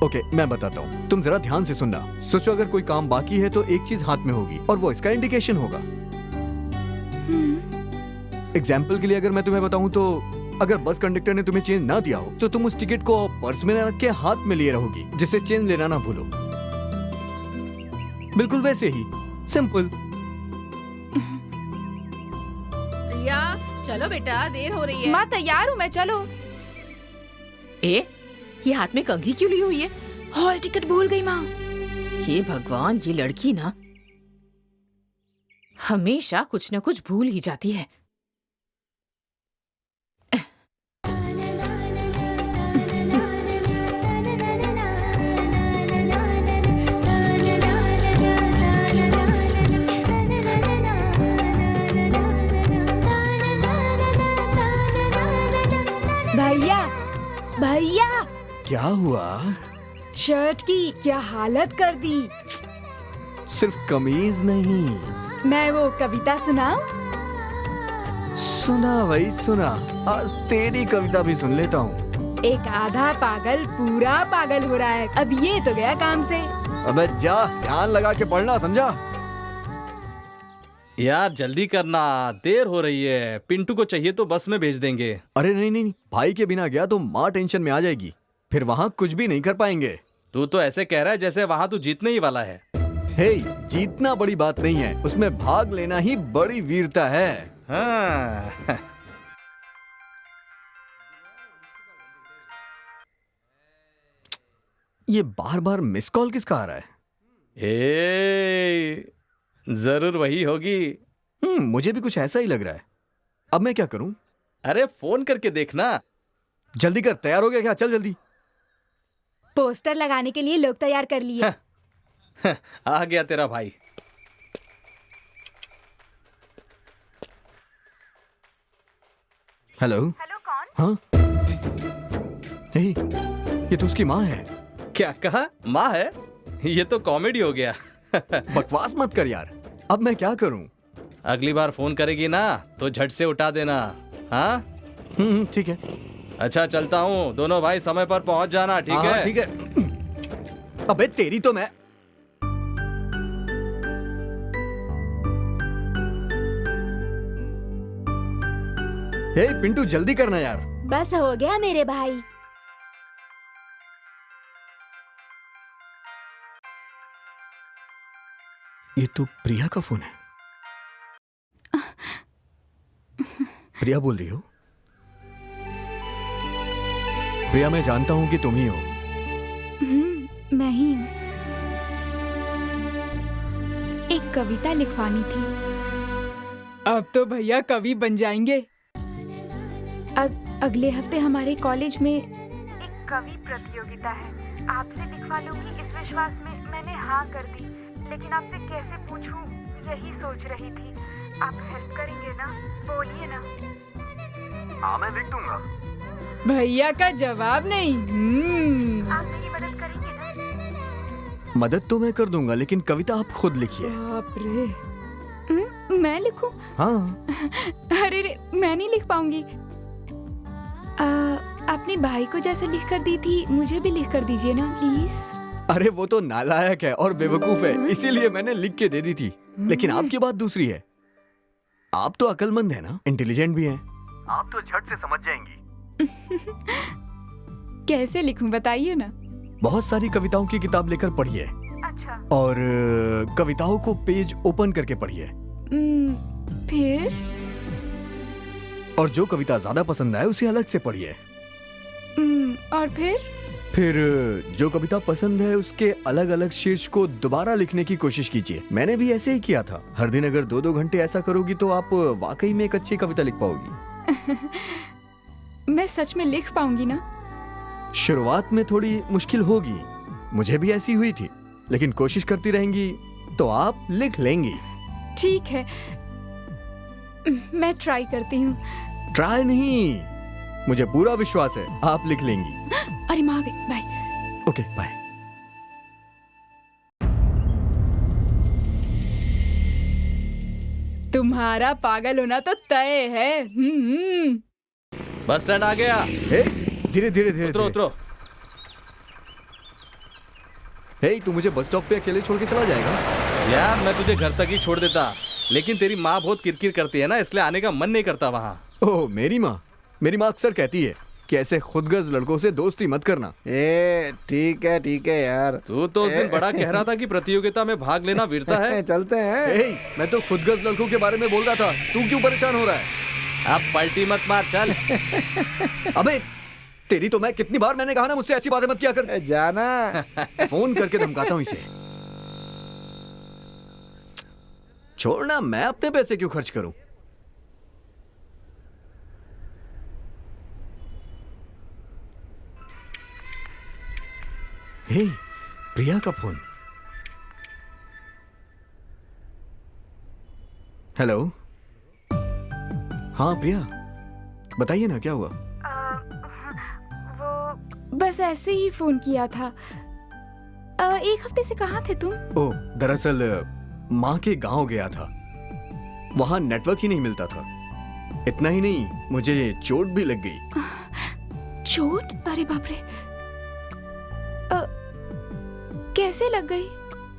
ओके, मैं बताता हूँ, तुम जरा ध्यान से सुनना। सोचो, अगर कोई काम बाकी है तो एक चीज हाथ में होगी और वो इसका इंडिकेशन होगा। एग्जाम्पल के लिए अगर मैं तुम्हें बताऊं तो अगर बस कंडक्टर ने तुम्हें चेंज ना दिया हो तो तुम उस टिकट को पर्स में रख के हाथ में लिए रहोगी, जिससे चेंज लेना ना भूलो। बिल्कुल वैसे ही सिंपल। प्रिया, चलो बेटा, देर हो रही है। माँ तैयार हूँ मैं, चलो। ये हाथ में कंघी क्यों ली हुई है? हॉल टिकट भूल गई माँ। हे भगवान, ये लड़की ना हमेशा कुछ न कुछ भूल ही जाती है। भैया भैया, क्या हुआ? शर्ट की क्या हालत कर दी। सिर्फ कमीज नहीं। मैं वो कविता सुनाऊं? सुना भाई सुना, आज तेरी कविता भी सुन लेता हूँ। एक आधा पागल पूरा पागल हो रहा है। अब ये तो गया काम से। अबे जा, ध्यान लगा के पढ़ना, समझा? यार जल्दी करना, देर हो रही है। पिंटू को चाहिए तो बस में भेज देंगे। अरे नहीं नहीं नहीं, भाई के बिना गया तो माँ टेंशन में आ जाएगी, फिर वहाँ कुछ भी नहीं कर पाएंगे। तू तो ऐसे कह रहा है जैसे वहाँ तू जीतने ही वाला है। हे, जीतना बड़ी बात नहीं है, उसमें भाग लेना ही बड़ी वीरता है। हाँ। ये बार बार मिस कॉल किसका आ रहा है? जरूर वही होगी। मुझे भी कुछ ऐसा ही लग रहा है। अब मैं क्या करूं? अरे फोन करके देखना। जल्दी कर, तैयार हो गया क्या? चल जल्दी। पोस्टर लगाने के लिए लोग तैयार कर लिए। आ गया तेरा भाई। हेलो। हेलो, कौन? हाँ, हे, ये तो उसकी माँ है। क्या कहा? माँ है? ये तो कॉमेडी हो गया। बकवास मत कर यार, अब मैं क्या करूं? अगली बार फोन करेगी ना तो झट से उठा देना। हाँ ठीक है। अच्छा चलता हूँ, दोनों भाई समय पर पहुंच जाना। ठीक है? ठीक है। अबे तेरी तो मैं। हे पिंटू जल्दी करना यार। बस हो गया मेरे भाई। ये तो प्रिया का फोन है। प्रिया बोल रही हो? प्रिया मैं जानता हूं कि तुम ही हो। मैं ही हूँ। एक कविता लिखवानी थी। अब तो भैया कवि बन जाएंगे। अगले हफ्ते हमारे कॉलेज में एक कवि प्रतियोगिता है। आपसे लिखवा लूंगी इस विश्वास में मैंने हाँ कर दी, लेकिन आपसे कैसे पूछूं यही सोच रही थी। आप हेल्प करेंगे ना? बोलिए ना। हाँ मैं लिख दूंगा। भैया का जवाब नहीं। आप मेरी मदद करेंगे ना? मदद तो मैं कर दूंगा, लेकिन कविता आप खुद लिखिए। बाप रे। मैं लिखूं? हाँ। अरे रे, मैं नहीं लिख पाऊंगी। अपने भाई को जैसे लिख कर दी थी मुझे भी लिख कर दीजिए ना प्लीज। अरे वो तो नालायक है और बेवकूफ है, इसीलिए मैंने लिख के दे दी थी। लेकिन आपकी बात दूसरी है। आप तो अक्लमंद है ना, इंटेलिजेंट भी हैं। आप तो झट से समझ जाएंगी। कैसे लिखूं बताइए ना। बहुत सारी कविताओं की किताब लेकर पढ़िए। अच्छा। और कविताओं को पेज ओपन करके पढ़िए। फिर? और जो कविता ज्यादा पसंद आए उसे अलग से पढ़िए। और फिर जो कविता पसंद है उसके अलग अलग शीर्ष को दोबारा लिखने की कोशिश कीजिए। मैंने भी ऐसे ही किया था। हर दिन अगर 2-2 घंटे ऐसा करोगी तो आप वाकई में एक अच्छी कविता लिख पाओगी। मैं सच में लिख पाऊंगी ना? शुरुआत में थोड़ी मुश्किल होगी, मुझे भी ऐसी हुई थी, लेकिन कोशिश करती रहेंगी तो आप लिख लेंगी। ठीक है, मैं ट्राई करती हूँ। ट्राई नहीं, मुझे पूरा विश्वास है आप लिख लेंगी। अरे माँ आ गई, बाय। Okay bye. तुम्हारा पागल होना तो तय है। बस स्टैंड आ गया। धीरे धीरे धीरे उतरो उतरो। हे तू मुझे बस स्टॉप पे अकेले छोड़ के चला जाएगा? यार मैं तुझे घर तक ही छोड़ देता, लेकिन तेरी माँ बहुत किरकिर करती है ना, इसलिए आने का मन नहीं करता वहाँ। ओह मेरी माँ अक्सर कहती है कि ऐसे खुदगर्ज लड़कों से दोस्ती मत करना। ठीक है यार। तू तो उस दिन बड़ा कह रहा था कि प्रतियोगिता में भाग लेना वीरता है। चलते हैं। मैं तो खुदगर्ज लड़कों के बारे में बोल रहा था, तू क्यों परेशान हो रहा है? अब पलटी मत मार, चल। अबे तेरी तो मैं कितनी बार मैंने कहा ना मुझसे ऐसी बातें मत किया कर। जाना। फोन करके धमकाता हूँ इसे। छोड़ना, मैं अपने पैसे क्यों खर्च करूं? हे, प्रिया का फोन। हेलो। हाँ प्रिया, बताइए ना क्या हुआ? वो बस ऐसे ही फोन किया था। एक हफ्ते से कहाँ थे तुम? ओह दरअसल माँ के गांव गया था, वहां नेटवर्क ही नहीं मिलता था। इतना ही नहीं, मुझे चोट भी लग गई। चोट? अरे बाप रे। कैसे लग गई?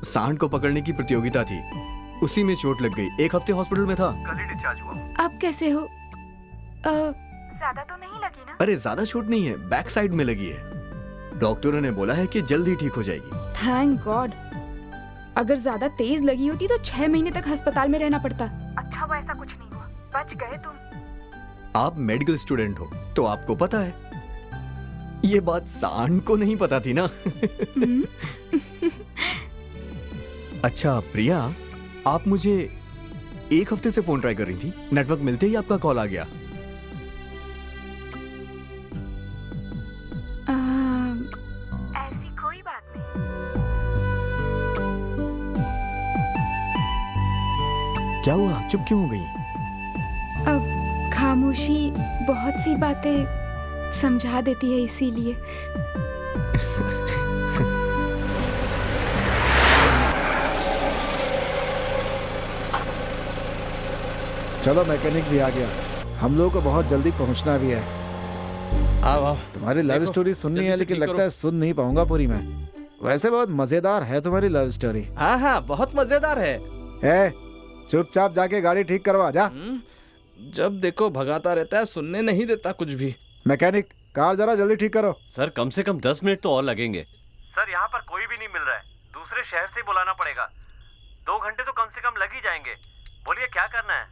सांड को पकड़ने की प्रतियोगिता थी, उसी में चोट लग गई। 1 हफ्ते हॉस्पिटल में था। कल ही डिस्चार्ज हुआ। अब कैसे हो? ज्यादा तो नहीं लगी ना? अरे ज्यादा चोट नहीं है, बैक साइड में लगी है। डॉक्टरों ने बोला है कि जल्द ही ठीक हो जाएगी। Thank God. अगर ज्यादा तेज लगी होती तो 6 महीने तक अस्पताल में रहना पड़ता। अच्छा वो ऐसा कुछ नहीं हुआ, बच गए तुम। आप मेडिकल स्टूडेंट हो तो आपको पता है। ये बात सांड को नहीं पता थी ना। अच्छा प्रिया, आप मुझे 1 हफ्ते से फोन ट्राई कर रही थी, नेटवर्क मिलते ही आपका कॉल आ गया। ऐसी कोई बात नहीं। क्या हुआ, चुप क्यों हो गई? अब खामोशी बहुत सी बातें समझा देती है, इसीलिए। चलो मैकेनिक भी आ गया, हम लोगों को बहुत जल्दी पहुंचना भी है। आओ। तुम्हारी लव स्टोरी सुननी है, लेकिन लगता है सुन नहीं पाऊंगा पूरी मैं। वैसे बहुत मजेदार है तुम्हारी लव स्टोरी। हाँ बहुत मजेदार है। चुपचाप जाके गाड़ी ठीक करवा जा। जब देखो भगाता रहता है, सुनने नहीं देता कुछ भी। मैकेनिक, कार जरा जल्दी ठीक करो। सर कम से कम 10 मिनट तो और लगेंगे। सर यहाँ पर कोई भी नहीं मिल रहा है, दूसरे शहर से बुलाना पड़ेगा। 2 घंटे तो कम से कम लग ही जाएंगे। बोलिए क्या करना है,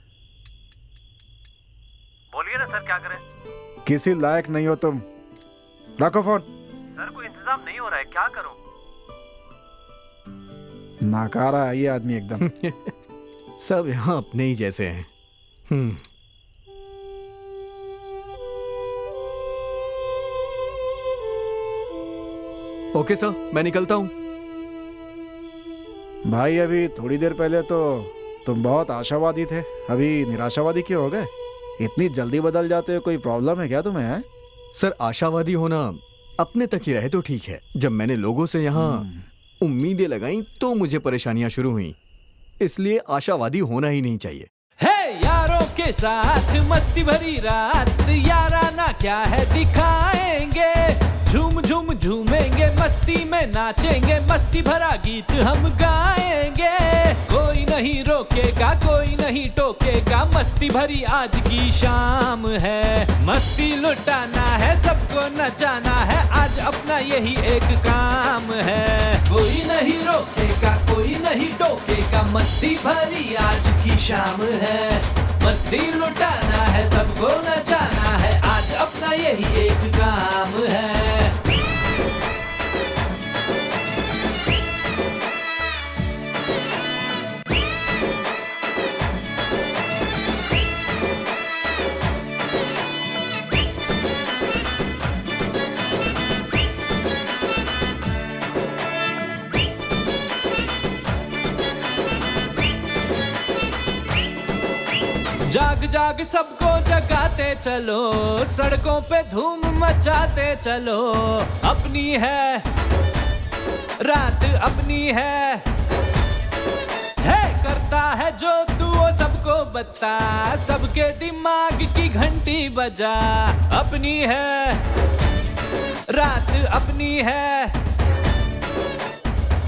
बोलिए ना सर, क्या करें? किसी लायक नहीं हो तुम, रखो फोन। सर कोई इंतजाम नहीं हो रहा है, क्या करूं? नाकारा है ये आदमी एकदम। सब यहाँ अपने ही जैसे हैं। ओके सर, मैं निकलता हूँ। भाई अभी थोड़ी देर पहले तो तुम बहुत आशावादी थे, अभी निराशावादी क्यों हो गए? इतनी जल्दी बदल जाते हो, कोई प्रॉब्लम है क्या तुम्हें? है सर, आशावादी होना अपने तक ही रहे तो ठीक है। जब मैंने लोगों से यहाँ उम्मीदें लगाई तो मुझे परेशानियां शुरू हुई, इसलिए आशावादी होना ही नहीं चाहिए। है यारों के साथ मस्ती भरी रात, याराना क्या है दिखाएंगे, झूम झूम झूमेंगे, मस्ती में नाचेंगे, मस्ती भरा गीत हम गाएंगे। कोई नहीं रोकेगा, कोई नहीं टोकेगा, मस्ती भरी आज की शाम है। मस्ती लुटाना है, सबको नचाना है, आज अपना यही एक काम है। कोई नहीं रोकेगा, कोई नहीं टोकेगा, मस्ती भरी आज की शाम है। मस्ती लुटाना है, सबको नचाना है, आज अपना यही एक काम है। जाग जाग सबको जगाते चलो, सड़कों पे धूम मचाते चलो। अपनी है रात, अपनी है करता है जो तू वो सबको बता, सबके दिमाग की घंटी बजा। अपनी है रात, अपनी है,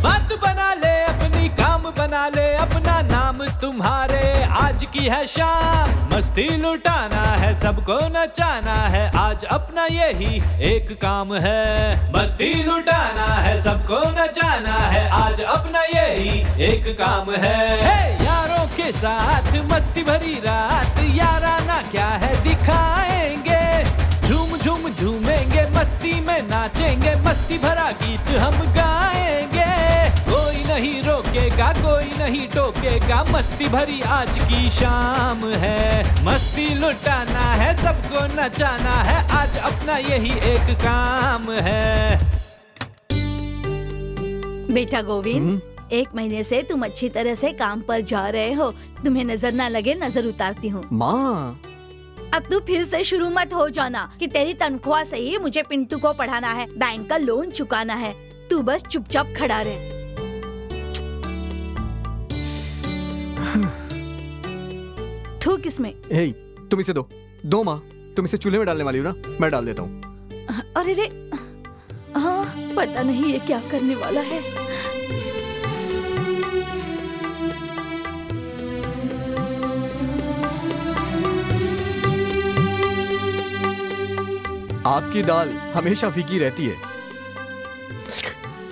बात बना ले अपनी, काम बना ले अपना, नाम तुम्हारे आज की है शाम। मस्ती लुटाना है, सबको नचाना है, आज अपना यही एक काम है। मस्ती लुटाना है, सबको नचाना है, आज अपना यही एक काम है। यारों के साथ मस्ती भरी रात, याराना क्या है दिखाएंगे, झूम झूम झूमेंगे, मस्ती में नाचेंगे, मस्ती भरा गीत हम गाएंगे। कोई नहीं रोकेगा, कोई नहीं टोकेगा, मस्ती भरी आज की शाम है। मस्ती लुटाना है, सबको नचाना है, आज अपना यही एक काम है। बेटा गोविंद, 1 महीने से तुम अच्छी तरह से काम पर जा रहे हो, तुम्हें नजर ना लगे नजर उतारती हूँ। माँ, अब तू फिर से शुरू मत हो जाना कि तेरी तनख्वाह से ही मुझे पिंटू को पढ़ाना है, बैंक का लोन चुकाना है। तू बस चुपचाप खड़ा रहे। थूक इसमें। तुम इसे दो माँ, तुम इसे चूल्हे में डालने वाली हो ना, मैं डाल देता हूँ। अरे रे, हाँ, पता नहीं ये क्या करने वाला है। आपकी दाल हमेशा फीकी रहती है।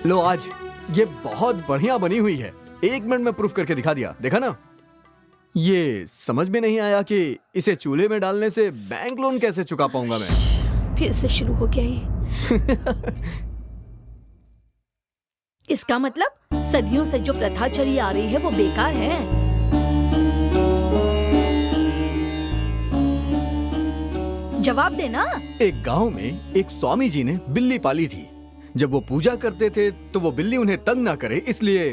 लो, आज ये बहुत बढ़िया बनी हुई है। 1 मिनट में प्रूफ करके दिखा दिया, देखा ना? ये समझ में नहीं आया कि इसे चूल्हे में डालने से बैंक लोन कैसे चुका पाऊंगा मैं। फिर से शुरू हो गया ये। इसका मतलब सदियों से जो प्रथा चली आ रही है वो बेकार है। जवाब देना। एक गांव में एक स्वामी जी ने बिल्ली पाली थी। जब वो पूजा करते थे तो वो बिल्ली उन्हें तंग ना करे, इसलिए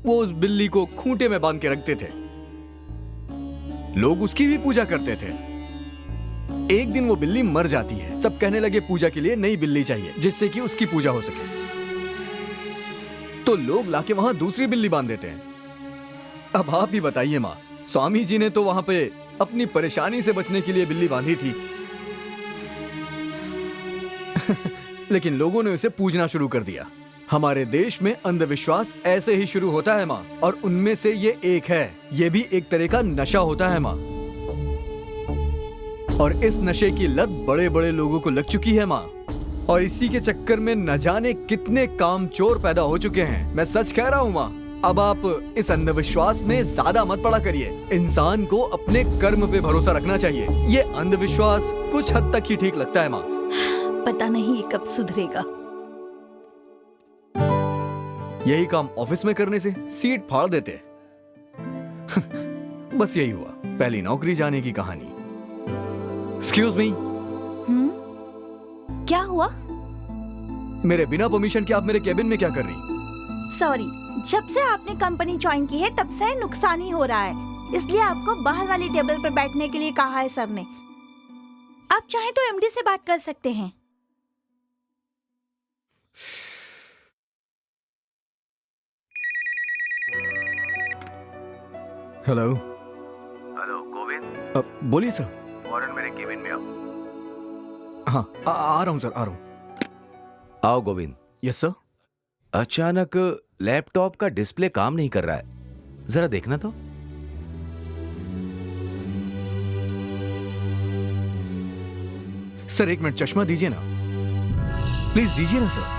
वो उस बिल्ली को खूंटे में बांध के रखते थे। लोग उसकी भी पूजा करते थे। एक दिन वो बिल्ली मर जाती है। सब कहने लगे पूजा के लिए नई बिल्ली चाहिए जिससे कि उसकी पूजा हो सके। तो लोग लाके वहां दूसरी बिल्ली बांध देते हैं। अब आप ही बताइए माँ, स्वामी जी ने तो वहां पे अपनी परेशानी से बचने के लिए बिल्ली बांधी थी लेकिन लोगों ने उसे पूजना शुरू कर दिया। हमारे देश में अंधविश्वास ऐसे ही शुरू होता है माँ, और उनमें से ये एक है। ये भी एक तरह का नशा होता है माँ। और इस नशे की लत बड़े बड़े लोगों को लग चुकी है माँ, और इसी के चक्कर में न जाने कितने कामचोर पैदा हो चुके हैं। मैं सच कह रहा हूँ माँ। अब आप इस अंधविश्वास में ज्यादा मत पड़ा करिए। इंसान को अपने कर्म पे भरोसा रखना चाहिए। ये अंधविश्वास कुछ हद तक ही ठीक लगता है माँ। पता नहीं ये कब सुधरेगा। यही काम ऑफिस में करने से सीट फाड़ देते। बस यही हुआ पहली नौकरी जाने की कहानी। Excuse me. क्या हुआ? मेरे बिना परमिशन के आप मेरे केबिन में क्या कर रही? सॉरी, जब से आपने कंपनी ज्वाइन की है तब से नुकसान ही हो रहा है, इसलिए आपको बाहर वाली टेबल पर बैठने के लिए कहा है सर ने। आप चाहे तो एमडी से बात कर सकते हैं। हेलो। हेलो गोविंद। बोलिए सर। फौरन मेरे केबिन में आओ। हाँ आ रहा हूँ सर, आ रहा हूँ। आओ गोविंद। Yes sir. अचानक लैपटॉप का डिस्प्ले काम नहीं कर रहा है, जरा देखना तो। सर 1 मिनट, चश्मा दीजिए ना प्लीज, दीजिए ना सर।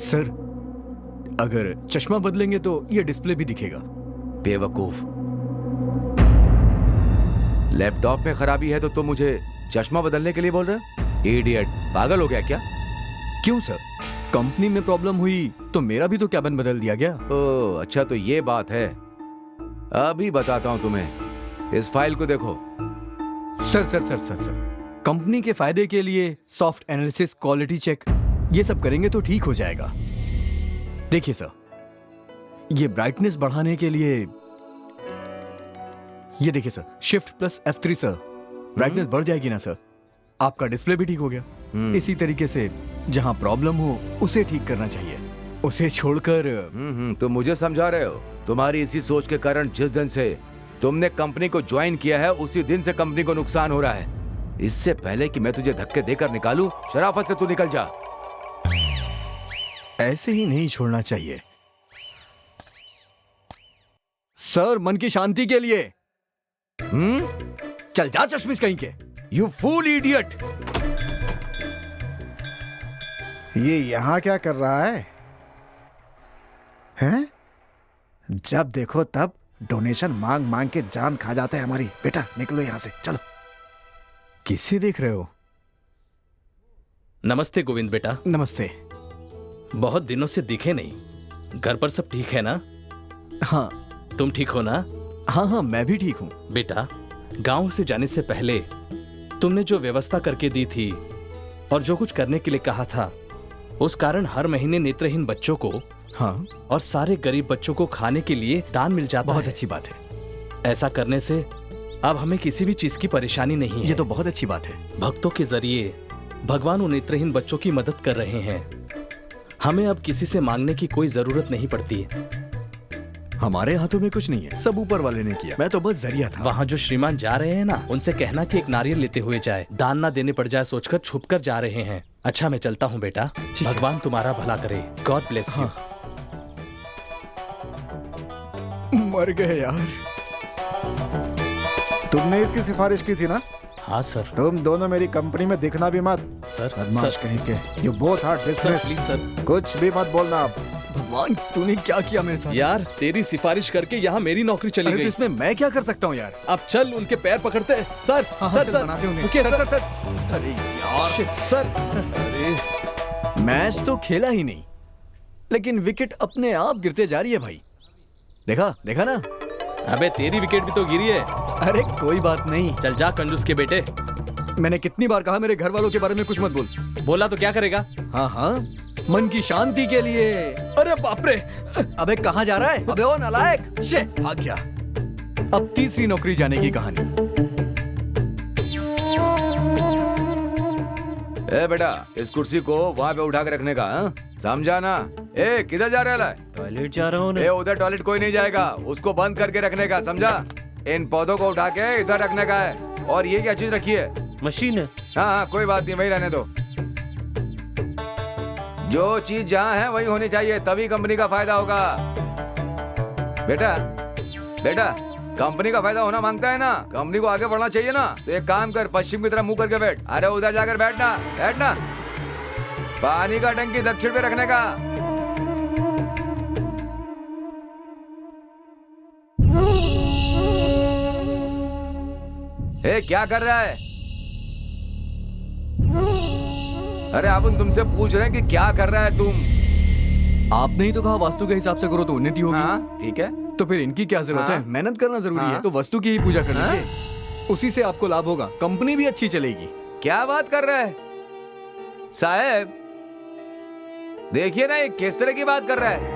सर अगर चश्मा बदलेंगे तो ये डिस्प्ले भी दिखेगा। बेवकूफ, लैपटॉप में खराबी है तो तुम मुझे चश्मा बदलने के लिए बोल रहे हो? इडियट, पागल हो गया क्या? क्यों सर? कंपनी में प्रॉब्लम हुई तो मेरा भी तो कैबिन बदल दिया गया। ओह अच्छा, तो ये बात है। अभी बताता हूं तुम्हें, इस फाइल को देखो। Sir sir sir sir sir company के फायदे के लिए सॉफ्ट एनालिसिस, क्वालिटी चेक, ये सब करेंगे तो ठीक हो जाएगा। देखिए सर, ये ब्राइटनेस बढ़ाने के लिए ये देखिए sir, shift plus F3 sir, brightness बढ़ जाएगी ना सर। आपका डिस्प्ले भी ठीक हो गया। इसी तरीके से जहां प्रॉब्लम हो उसे ठीक करना चाहिए, उसे छोड़कर। तुम मुझे समझा रहे हो? तुम्हारी इसी सोच के कारण जिस दिन से तुमने कंपनी को ज्वाइन किया है उसी दिन से कंपनी को नुकसान हो रहा है। इससे पहले कि मैं तुझे धक्के देकर निकालूं, शराफत से तू निकल जा। ऐसे ही नहीं छोड़ना चाहिए सर, मन की शांति के लिए। चल जा चश्मिश कहीं के। You fool idiot. ये यहाँ क्या कर रहा है? हैं? जब देखो तब डोनेशन मांग मांग के जान खा जाते हैं हमारी। बेटा निकलो यहाँ से, चलो। किसे देख रहे हो? नमस्ते गोविंद बेटा। नमस्ते। बहुत दिनों से दिखे नहीं। घर पर सब ठीक है ना? हाँ। तुम ठीक हो ना? हाँ हाँ मैं भी ठीक हूँ। बेटा, गांव से जाने से पहले तुमने जो व्यवस्था करके दी थी और जो कुछ करने के लिए कहा था, उस कारण हर महीने नेत्रहीन बच्चों को, हाँ, और सारे गरीब बच्चों को खाने के लिए दान मिल जाता है। बहुत अच्छी बात है। ऐसा करने से अब हमें किसी भी चीज की परेशानी नहीं है। ये तो बहुत अच्छी बात है। भक्तों के जरिए भगवान उन नेत्रहीन बच्चों की मदद कर रहे हैं। हमें अब किसी से मांगने की कोई जरूरत नहीं पड़ती। हमारे हाथों में कुछ नहीं है, सब ऊपर वाले ने किया, मैं तो बस जरिया था। वहाँ जो श्रीमान जा रहे हैं ना, उनसे कहना कि एक नारियल लेते हुए जाए, दान ना देने पड़ जाए सोचकर छुपकर जा रहे हैं। अच्छा मैं चलता हूँ बेटा, भगवान तुम्हारा भला करे। God bless you. मर गए यार। तुमने इसकी सिफारिश की थी ना? हाँ सर। तुम दोनों मेरी कंपनी में दिखना भी मत। सर बदमाश कहीं के। You both are dismissed। Please sir. कुछ भी मत बोलना आप। भगवान तूने क्या किया मेरे साथ? यार तेरी सिफारिश करके यहाँ मेरी नौकरी चली अरे गई। तो इसमें मैं क्या कर सकता हूँ यार? अब चल उनके पैर पकड़ते। सर सर सर बनाते होंगे। रुकिए, सर, सर सर, अरे यार सर। अरे मैच तो खेला ही नहीं, लेकिन विकेट अपने आप गिरते जा रही है भाई। देखा देखा ना? अबे तेरी विकेट भी तो गिरी है। अरे कोई बात नहीं। चल जा कंजूस के बेटे। मैंने कितनी बार कहा मेरे घर वालों के बारे में कुछ मत बोल। बोला तो क्या करेगा? हाँ हाँ मन की शांति के लिए। अरे बाप रे। अबे कहाँ जा रहा है? अबे ओ नालायक, शे भाग गया। अब तीसरी नौकरी जाने की कहानी। ए बेटा, इस कुर्सी को वहाँ पे उठा के रखने का, हाँ? समझा ना? ए किधर जा रहा है? टॉयलेट जा रहा हूँ। ए उधर टॉयलेट कोई नहीं जाएगा, उसको बंद करके रखने का, समझा? इन पौधों को उठा के इधर रखने का है। और ये क्या चीज रखी है? मशीन है। हाँ हाँ कोई बात नहीं, वही रहने दो। जो चीज जहाँ है वही होनी चाहिए, तभी कंपनी का फायदा होगा। बेटा बेटा, कंपनी का फायदा होना मांगता है ना, कंपनी को आगे बढ़ना चाहिए ना, तो एक काम कर, पश्चिम की तरफ मुंह करके बैठ। अरे उधर जाकर बैठना, बैठना। पानी का टंकी दक्षिण पे रखने का। ए, क्या कर रहा है? अरे अपन तुमसे पूछ रहे हैं कि क्या कर रहा है तुम? आपने ही तो कहा वास्तु के हिसाब से करो तो उन्नति होगी। हाँ, ठीक है। तो फिर इनकी क्या जरूरत है? मेहनत करना जरूरी है, तो वस्तु की ही पूजा कर लीजिए। उसी से आपको लाभ होगा, कंपनी भी अच्छी चलेगी। क्या बात कर रहा है साहब? देखिए ना, ये किस तरह की बात कर रहा है।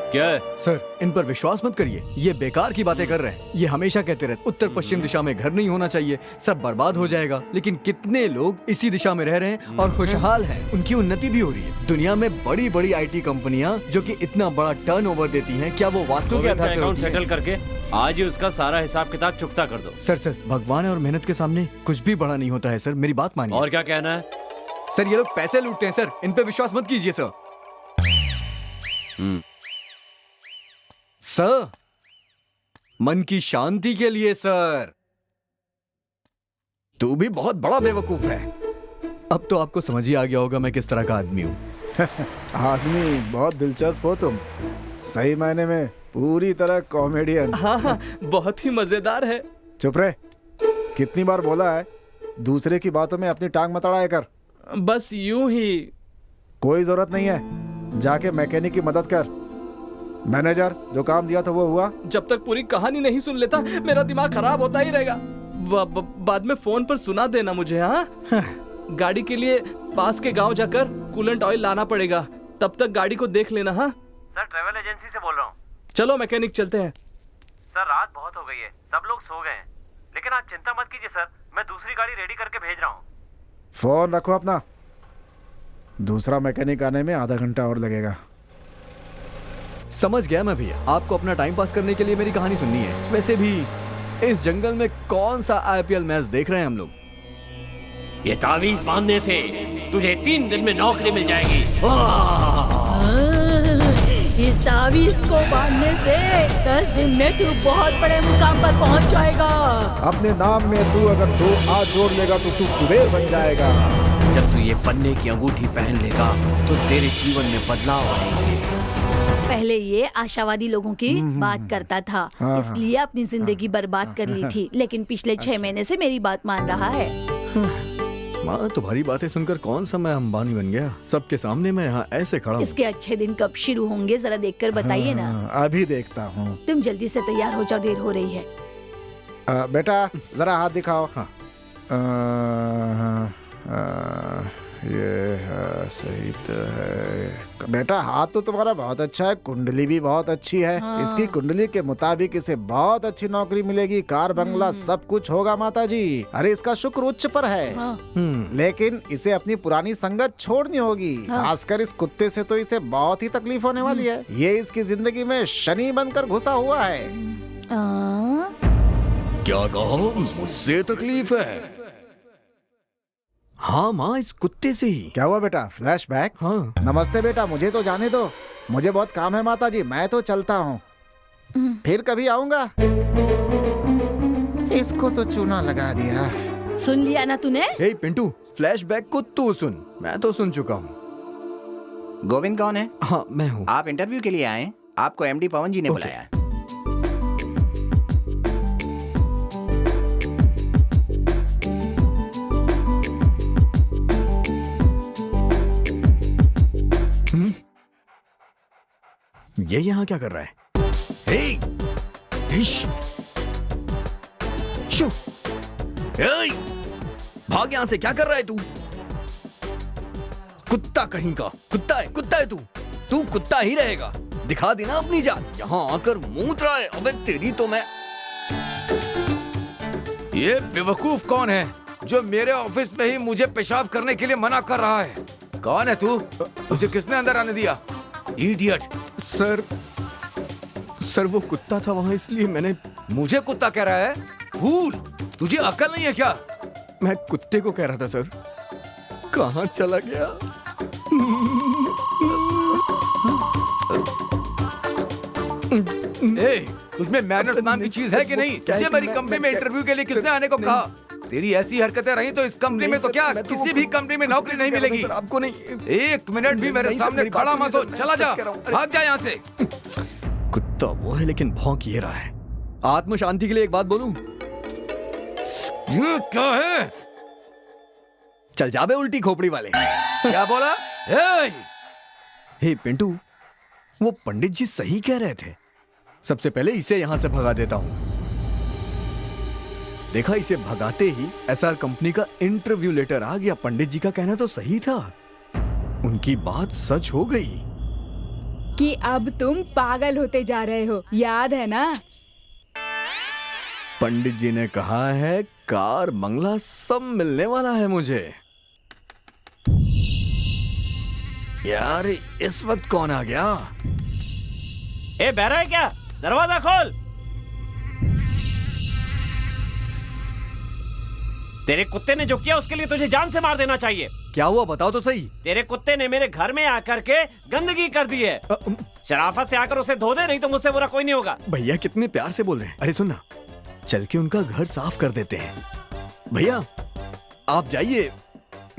क्या है? सर, इन पर विश्वास मत करिए, ये बेकार की बातें कर रहे हैं। ये हमेशा कहते रहते उत्तर पश्चिम दिशा में घर नहीं होना चाहिए, सब बर्बाद हो जाएगा। लेकिन कितने लोग इसी दिशा में रह रहे हैं और खुशहाल हैं, उनकी उन्नति भी हो रही है। दुनिया में बड़ी बड़ी IT कंपनियां जो कि इतना बड़ा टर्नओवर देती हैं, क्या वो वास्तु के आधार पर अकाउंट सेटल करके आज ही उसका सारा हिसाब किताब चुकता कर दो। सर, भगवान और मेहनत के सामने कुछ भी बड़ा नहीं होता है सर, मेरी बात मानिए। और क्या कहना है? सर, ये लोग पैसे लूटते हैं सर, इन पे विश्वास मत कीजिए सर। सर, मन की शांति के लिए सर। तू भी बहुत बड़ा बेवकूफ है। अब तो आपको समझ ही आ गया होगा मैं किस तरह का आदमी हूँ। आदमी बहुत दिलचस्प हो तुम, सही मायने में पूरी तरह कॉमेडियन। हाँ, बहुत ही मजेदार है। चुप रहे, कितनी बार बोला है दूसरे की बातों में अपनी टांग मत अड़ाया कर। बस यूं ही। कोई जरूरत नहीं है, जाके मैकेनिक की मदद कर। मैनेजर, जो काम दिया था वो हुआ? जब तक पूरी कहानी नहीं सुन लेता मेरा दिमाग खराब होता ही रहेगा। बाद में फोन पर सुना देना मुझे। हाँ, गाड़ी के लिए पास के गांव जाकर कूलेंट ऑयल लाना पड़ेगा, तब तक गाड़ी को देख लेना। हाँ सर, ट्रेवल एजेंसी से बोल रहा हूँ। चलो मैकेनिक चलते हैं। सर, रात बहुत हो गई है, सब लोग सो गए हैं, लेकिन आज चिंता मत कीजिए सर, मैं दूसरी गाड़ी रेडी करके भेज रहा हूँ। फोन रखो अपना, दूसरा मैकेनिक आने में आधा घंटा और लगेगा। समझ गया मैं भैया, आपको अपना टाइम पास करने के लिए मेरी कहानी सुननी है। वैसे भी इस जंगल में कौन सा IPL मैच देख रहे हैं हम लोग? ये तावीज बांधने से तुझे 3 दिन में नौकरी मिल जाएगी। इस तावीज को बांधने से 10 दिन में तू बहुत बड़े मुकाम पर पहुंच जाएगा। अपने नाम में तू अगर 2 हाथ जोड़ लेगा तो तू कुबेर बन जाएगा। जब तू ये पन्ने की अंगूठी पहन लेगा तो तेरे जीवन में बदलाव आएंगे। पहले ये आशावादी लोगों की बात करता था, इसलिए अपनी जिंदगी बर्बाद कर ली थी, लेकिन पिछले 6 महीने से मेरी बात मान रहा है। माँ, तुम्हारी बातें सुनकर कौन सा मैं अंबानी बन गया? सबके सामने मैं यहाँ ऐसे खड़ा हूँ। इसके अच्छे दिन कब शुरू होंगे जरा देखकर बताइए ना। अभी देखता हूँ। तुम जल्दी से तैयार हो जाओ, देर हो रही है। बेटा जरा हाथ दिखाओ। हाँ। ये सही तो है बेटा, हाथ तो तुम्हारा बहुत अच्छा है, कुंडली भी बहुत अच्छी है। इसकी कुंडली के मुताबिक इसे बहुत अच्छी नौकरी मिलेगी, कार बंगला सब कुछ होगा माताजी। अरे इसका शुक्र उच्च पर है। लेकिन इसे अपनी पुरानी संगत छोड़नी होगी, खासकर इस कुत्ते से तो इसे बहुत ही तकलीफ होने वाली है। ये इसकी जिंदगी में शनि बनकर घुसा हुआ है। क्या कहो? मुझसे तकलीफ है? हाँ माँ, इस कुत्ते से ही। क्या हुआ बेटा, फ्लैशबैक? हाँ। नमस्ते बेटा, मुझे तो जाने दो, मुझे बहुत काम है माताजी, मैं तो चलता हूँ, फिर कभी आऊंगा। इसको तो चूना लगा दिया। सुन लिया ना तूने? हे पिंटू, फ्लैशबैक को तू सुन, मैं तो सुन चुका हूँ। गोविंद कौन है? हाँ मैं हूँ। आप इंटरव्यू के लिए आए? आपको MD पवन जी ने बुलाया है। ये यहाँ क्या कर रहा है? भाग यहाँ से, क्या कर रहा है तू? कुत्ता कहीं का, कुत्ता है तू कुत्ता ही रहेगा। दिखा देना अपनी जात, यहाँ आकर मूत रहा है। अबे तेरी तो मैं। ये बेवकूफ कौन है जो मेरे ऑफिस में ही मुझे पेशाब करने के लिए मना कर रहा है? कौन है तू? मुझे किसने अंदर आने दिया? इडियट। सर वो कुत्ता था वहाँ, इसलिए मैंने। मुझे कुत्ता कह रहा है? फूल, तुझे अकल नहीं है क्या? मैं कुत्ते को कह रहा था सर। कहाँ चला गया? ए, तुझमें मैनर्स नाम की चीज है कि नहीं? तुझे मेरी कंपनी में इंटरव्यू के लिए किसने आने को कहा? तेरी ऐसी हरकतें रही तो इस कंपनी में तो क्या किसी भी कंपनी में नौकरी नहीं मिलेगी। आपको नहीं, एक मिनट भी मेरे सामने खड़ा मत हो, चला जा, भाग जा यहाँ से। कुत्ता वो है लेकिन भौंक ये रहा है। आत्म शांति के लिए एक बात बोलूं? ये क्या है? चल जा बे उल्टी खोपड़ी वाले। क्या बोला? हे पिंटू, वो पंडित जी सही कह रहे थे। सबसे पहले इसे यहां से भगा देता हूं। देखा, इसे भगाते ही एसआर कंपनी का इंटरव्यू लेटर आ गया। पंडित जी का कहना तो सही था, उनकी बात सच हो गई कि अब तुम पागल होते जा रहे हो, याद है ना? पंडित जी ने कहा है कार बंगला सब मिलने वाला है मुझे। यार इस वक्त कौन आ गया? ए, बहरा है क्या? दरवाजा खोल। तेरे कुत्ते ने जो किया उसके लिए तुझे जान से मार देना चाहिए। क्या हुआ बताओ तो सही। तेरे कुत्ते ने मेरे घर में आकर के गंदगी कर दी है। शराफत से आकर उसे धो दे, नहीं तो मुझसे बुरा कोई नहीं होगा। भैया कितने प्यार से बोल रहे हैं। अरे सुनना, चल के उनका घर साफ कर देते हैं। भैया आप जाइए,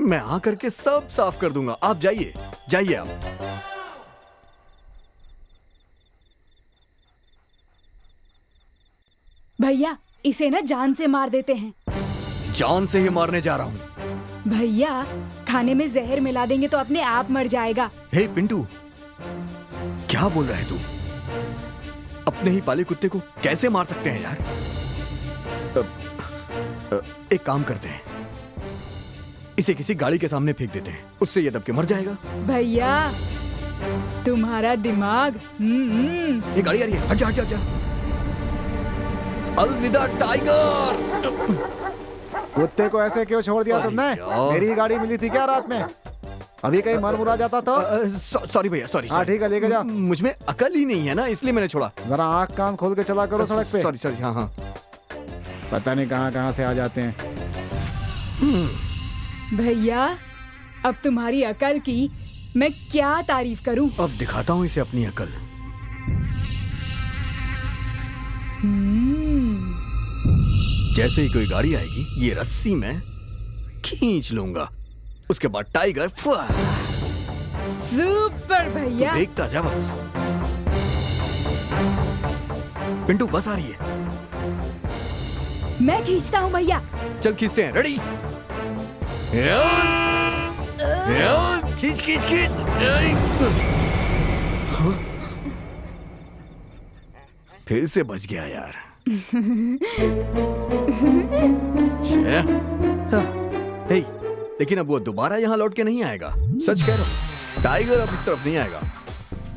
मैं आकर के सब साफ कर दूंगा। आप जाइए, जाइए आप। भैया इसे ना जान से मार देते हैं। जान से ही मारने जा रहा हूं। भैया खाने में जहर मिला देंगे तो अपने आप मर जाएगा। हे पिंटू, क्या बोल रहा है तू? अपने ही पाले कुत्ते को कैसे मार सकते हैं यार? एक काम करते हैं, इसे किसी गाड़ी के सामने फेंक देते हैं, उससे ये दब के मर जाएगा। भैया तुम्हारा दिमाग ये गाड़ी आ रही है, हट जा हट जा हट जा। अलविदा टाइगर। कुत्ते को ऐसे क्यों छोड़ दिया तुमने? मेरी गाड़ी मिली थी क्या रात में? अभी कहीं मर मुरा जाता तो? सॉरी भैया, सॉरी। हाँ ठीक है, लेके जा। मुझमें अकल ही नहीं है ना, इसलिए मैंने छोड़ा। जरा आंख कान खोल के चला करो सड़क पे। Sorry sorry. हाँ हाँ, पता नहीं कहाँ कहाँ से आ जाते हैं। भैया अब तुम्हारी अकल की मैं क्या तारीफ करूं? अब दिखाता हूँ इसे अपनी अकल। जैसे ही कोई गाड़ी आएगी, ये रस्सी में खींच लूंगा, उसके बाद टाइगर। सुपर भैया, देखता जा बस। पिंटू बस आ रही है, मैं खींचता हूँ भैया। चल खींचते हैं। रेडी? खींच खींच खींच। फिर से बच गया यार। हे, लेकिन अब वो दोबारा यहाँ लौट के नहीं आएगा। सच कह रहा हूँ, टाइगर अब इस तरफ नहीं आएगा।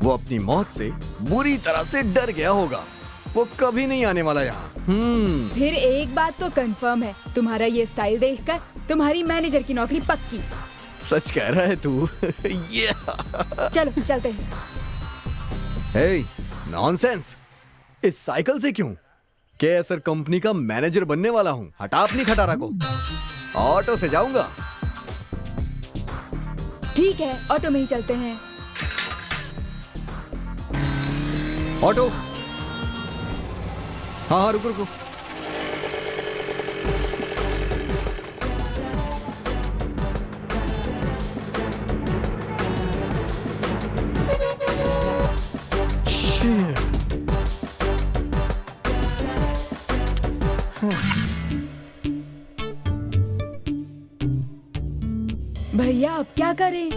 वो अपनी मौत से बुरी तरह से डर गया होगा। वो कभी नहीं आने वाला यहाँ। फिर एक बात तो कंफर्म है, तुम्हारा ये स्टाइल देखकर तुम्हारी मैनेजर की नौकरी पक्की। सच कह रहा है तू? ये चलो चलते हैं। हे, नॉनसेंस। इस साइकिल से क्यों? केएसआर कंपनी का मैनेजर बनने वाला हूँ। हटा अपनी खटारा को। ऑटो से जाऊंगा। ठीक है, ऑटो में ही चलते हैं। ऑटो। हाँ रुको रुको। भैया अब क्या करें?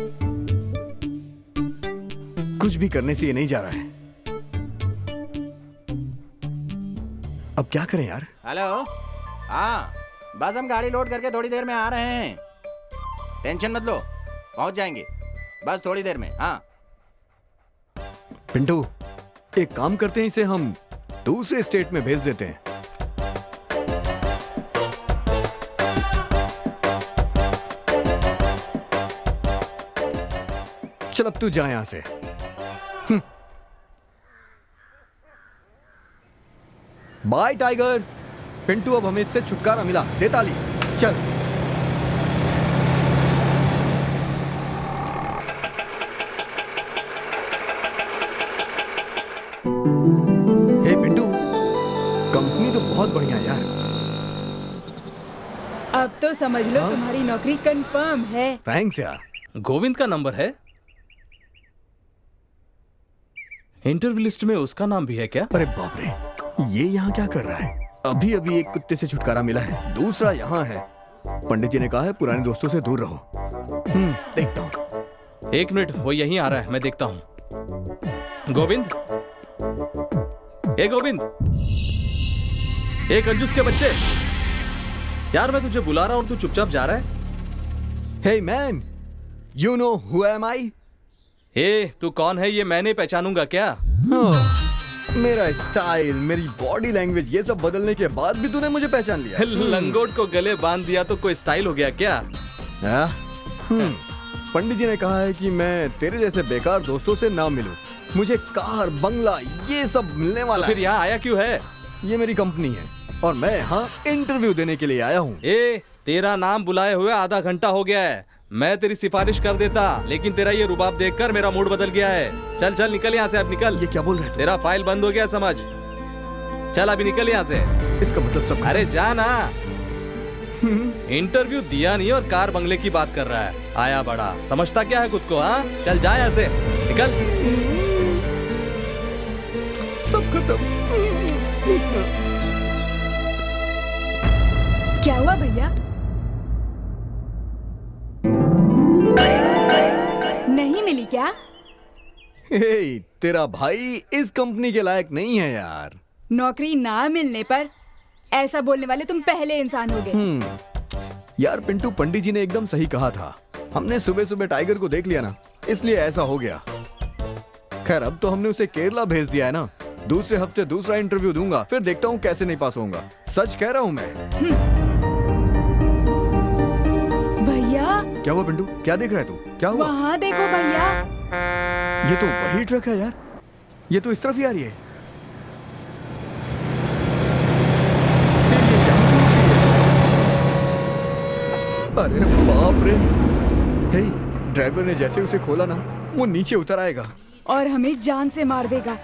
कुछ भी करने से ये नहीं जा रहा है। अब क्या करें यार? हेलो, हाँ बस हम गाड़ी लोड करके थोड़ी देर में आ रहे हैं। टेंशन मत लो, पहुंच जाएंगे बस थोड़ी देर में। हाँ पिंटू, एक काम करते हैं, इसे हम दूसरे स्टेट में भेज देते हैं। चल अब तू जा यहां से। By Tiger. पिंटू, अब हमें इससे छुटकारा मिला। दे ताली, चल। हे पिंटू, कंपनी तो बहुत बढ़िया है यार। अब तो समझ लो तुम्हारी नौकरी कंफर्म है। थैंक्स यार। गोविंद का नंबर है? इंटरव्यू लिस्ट में उसका नाम भी है क्या? अरे बाप रे, ये यहाँ क्या कर रहा है? अभी अभी एक कुत्ते से छुटकारा मिला है, दूसरा यहाँ है। पंडित जी ने कहा है पुराने दोस्तों से दूर रहो। देखता हूँ। 1 मिनट, वो यहीं आ रहा है, मैं देखता हूँ। गोविंद, ए गोविंद, ए कंजूस के बच्चे, यार मैं तुझे बुला रहा हूँ और तू चुपचाप जा रहा है। Hey man, you know who am I? ए, तू कौन है ये मैं नहीं पहचानूंगा क्या? मेरा स्टाइल, मेरी बॉडी लैंग्वेज, ये सब बदलने के बाद भी तूने मुझे पहचान लिया? लंगोट को गले बांध दिया तो कोई स्टाइल हो गया क्या? पंडित जी ने कहा है कि मैं तेरे जैसे बेकार दोस्तों से ना मिलूं। मुझे कार, बंगला, ये सब मिलने वाला तो फिर यहाँ आया क्यों है? ये मेरी कंपनी है और मैं यहाँ इंटरव्यू देने के लिए आया हूँ। ए, तेरा नाम बुलाए हुए आधा घंटा हो गया है। मैं तेरी सिफारिश कर देता, लेकिन तेरा ये रुबाब देखकर मेरा मूड बदल गया है। चल चल निकल यहाँ से, अब निकल। ये क्या बोल रहे थे? तेरा फाइल बंद हो गया समझ। चल अभी निकल यहाँ से। इसका मतलब सब? अरे जा ना। इंटरव्यू दिया नहीं और कार बंगले की बात कर रहा है। आया बड़ा, समझता क्या है खुद को? हाँ चल जा यहाँ से, निकल। सब खत्म। क्या हुआ भैया? नहीं मिली क्या? हे, तेरा भाई इस कंपनी के लायक नहीं है यार। नौकरी ना मिलने पर ऐसा बोलने वाले तुम पहले इंसान हो गए। यार पिंटू, पंडित जी ने एकदम सही कहा था। हमने सुबह सुबह टाइगर को देख लिया ना, इसलिए ऐसा हो गया। खैर अब तो हमने उसे केरला भेज दिया है ना। दूसरे हफ्ते दूसरा इंटरव्यू दूंगा, फिर देखता हूँ कैसे नहीं पास होऊंगा। सच कह रहा हूँ मैं। भैया क्या हुआ पिंटू? क्या देख रहा है तू? क्या हुआ? वहाँ देखो भैया। ये तो वही ट्रक है यार। ये तो इस तरफ ही आ रही है। अरे बाप रे। हे, ड्राइवर ने जैसे उसे खोला ना, वो नीचे उतर आएगा और हमें जान से मार देगा।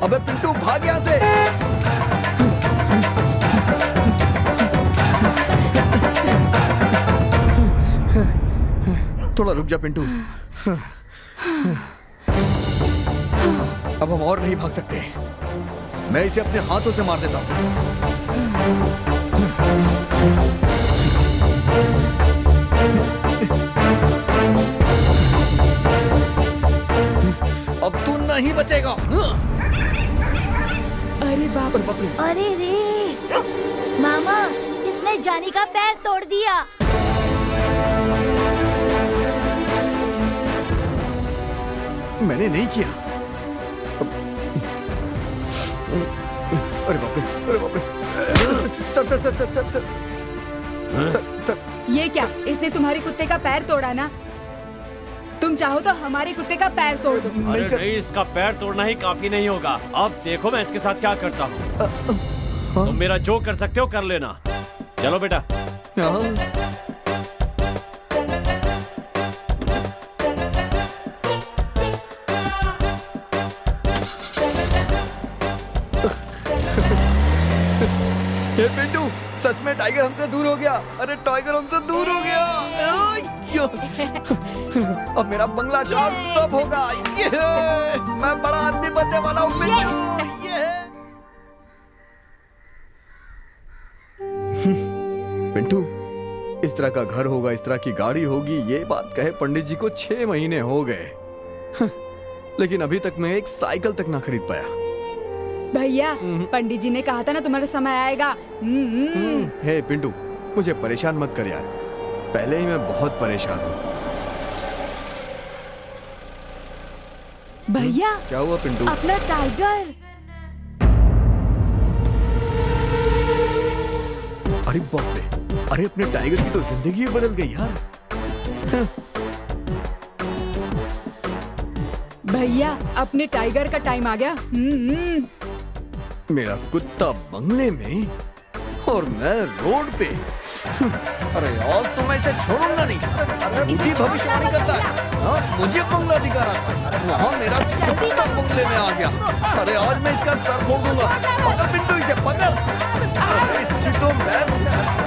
अबे पिंटू, भाग यहाँ से। थोड़ा रुक जा पिंटू। अब हम और नहीं भाग सकते। मैं इसे अपने हाथों से मार देता हूँ। अब तू नहीं बचेगा। अरे बाप रे। अरे रे मामा, इसने जानी का पैर तोड़ दिया। मैंने नहीं किया। अरे बाप रे, अरे बाप रे। Sir sir sir sir sir sir sir. ये क्या? इसने तुम्हारे कुत्ते का पैर तोड़ा ना? तुम चाहो तो हमारे कुत्ते का पैर तोड़ दो। अरे नहीं, इसका पैर तोड़ना ही काफी नहीं होगा। अब देखो मैं इसके साथ क्या करता हूँ। तुम मेरा जो कर सकते हो कर लेना। चलो बेटा। ये पिंटू, सच में टाइगर हमसे दूर हो गया। अरे टाइगर हमसे दूर हो गया। अब मेरा बंगला, कार सब होगा। ये मैं बड़ा आदमी बनने वाला हूँ पिंटू। इस तरह का घर होगा, इस तरह की गाड़ी होगी, ये बात कहे पंडित जी को 6 महीने हो गए। लेकिन अभी तक मैं एक साइकिल तक ना खरीद पाया। भैया, पंडित जी ने कहा था ना तुम्हारा समय आएगा। हे पिंटू, मुझे परेशान मत कर यार। पहले ही मैं बहुत परेशान हूँ। भैया क्या हुआ पिंटू? अपना टाइगर। अरे बाप रे, अरे अपने टाइगर की तो जिंदगी ही बदल गई यार। भैया, अपने टाइगर का टाइम आ गया। मेरा कुत्ता बंगले में और मैं रोड पे। अरे आज तो मैं इसे छोड़ूंगा नहीं। झूठी भविष्यवाणी करता है। हाँ, मुझे बंगला दिखा रहा था, वहाँ मेरा कुत्ता बंगले में आ गया। अरे आज मैं इसका सर फोड़ दूंगा। पकड़ पिंटू, इसे पकड़। अरे इसकी तो मैं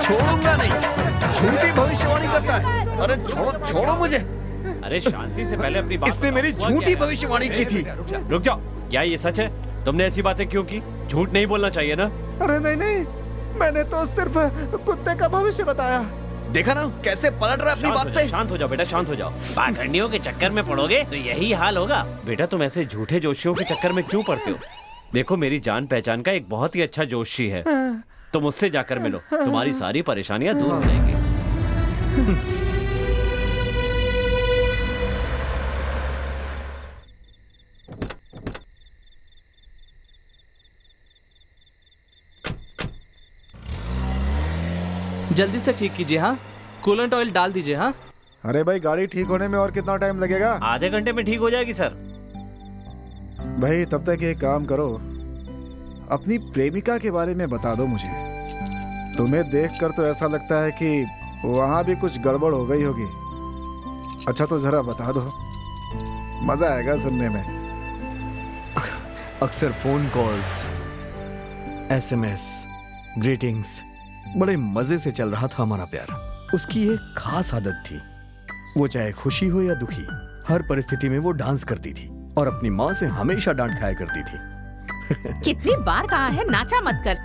छोड़ूंगा नहीं। झूठी भविष्यवाणी करता है। अरे छोड़ो छोड़ो मुझे। अरे शांति से पहले अपनी बात इसने मेरी झूठी भविष्यवाणी की थी। रुक जाओ, क्या ये सच है? तुमने ऐसी बातें क्यों की? झूठ नहीं बोलना चाहिए ना। अरे नहीं नहीं, मैंने तो सिर्फ कुत्ते का भविष्य बताया। देखा ना कैसे पलट रहा अपनी बात से। शांत हो जाओ बेटा, शांत हो जाओ। पाखंडियों के चक्कर में पड़ोगे तो यही हाल होगा। बेटा तुम ऐसे झूठे जोशियों के चक्कर में क्यों पड़ते हो? देखो मेरी जान पहचान का एक बहुत ही अच्छा जोशी है, तुम उससे जाकर मिलो, तुम्हारी सारी परेशानियां दूर हो जाएंगी। जल्दी से ठीक कीजिए। हाँ, कूलेंट ऑयल डाल दीजिए। हाँ। अरे भाई, गाड़ी ठीक होने में और कितना टाइम लगेगा? आधे घंटे में ठीक हो जाएगी सर। भाई तब तक एक काम करो, अपनी प्रेमिका के बारे में बता दो मुझे। तुम्हें देखकर तो ऐसा लगता है कि वहां भी कुछ गड़बड़ हो गई होगी। अच्छा तो जरा बता दो, मजा आएगा सुनने में। अक्सर फोन कॉल्स, SMS, ग्रीटिंग्स, बड़े मजे से चल रहा था हमारा प्यार। उसकी एक खास आदत थी, वो चाहे खुशी हो या दुखी, हर परिस्थिति में वो डांस करती थी और अपनी माँ से हमेशा डांट खाया करती थी। कितनी बार कहा है नाचा मत कर।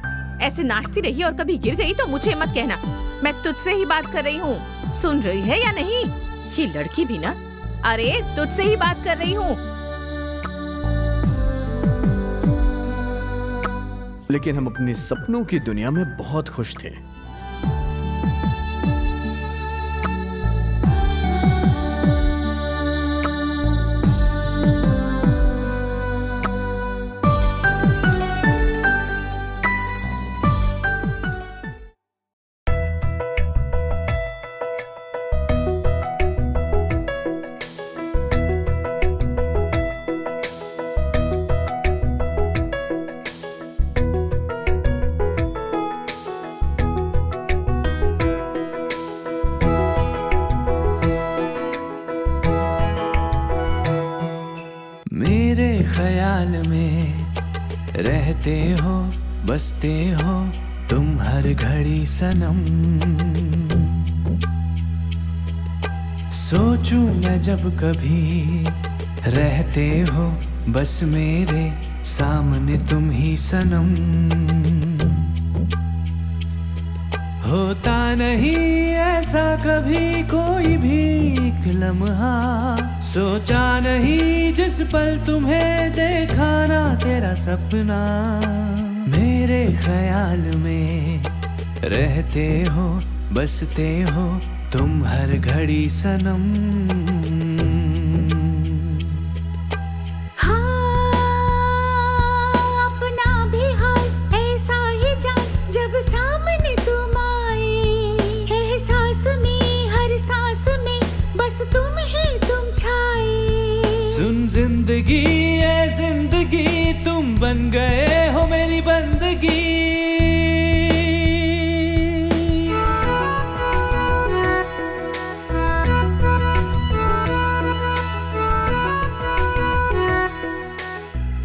ऐसे नाचती रही और कभी गिर गई तो मुझे मत कहना। मैं तुझसे ही बात कर रही हूँ, सुन रही है या नहीं? ये लड़की भी ना, अरे तुझसे ही बात कर रही हूँ। लेकिन हम अपने सपनों की दुनिया में बहुत खुश थे। मेरे ख्याल में रहते हो, बसते हो तुम हर घड़ी सनम। सोचूं मैं जब कभी रहते हो बस मेरे सामने तुम ही सनम। होता नहीं ऐसा कभी कोई भी एक लम्हा, सोचा नहीं जिस पल तुम्हें देखा ना तेरा सपना। मेरे ख्याल में रहते हो, बसते हो तुम हर घड़ी सनम। सुन जिंदगी ए जिंदगी, तुम बन गए हो मेरी बंदगी।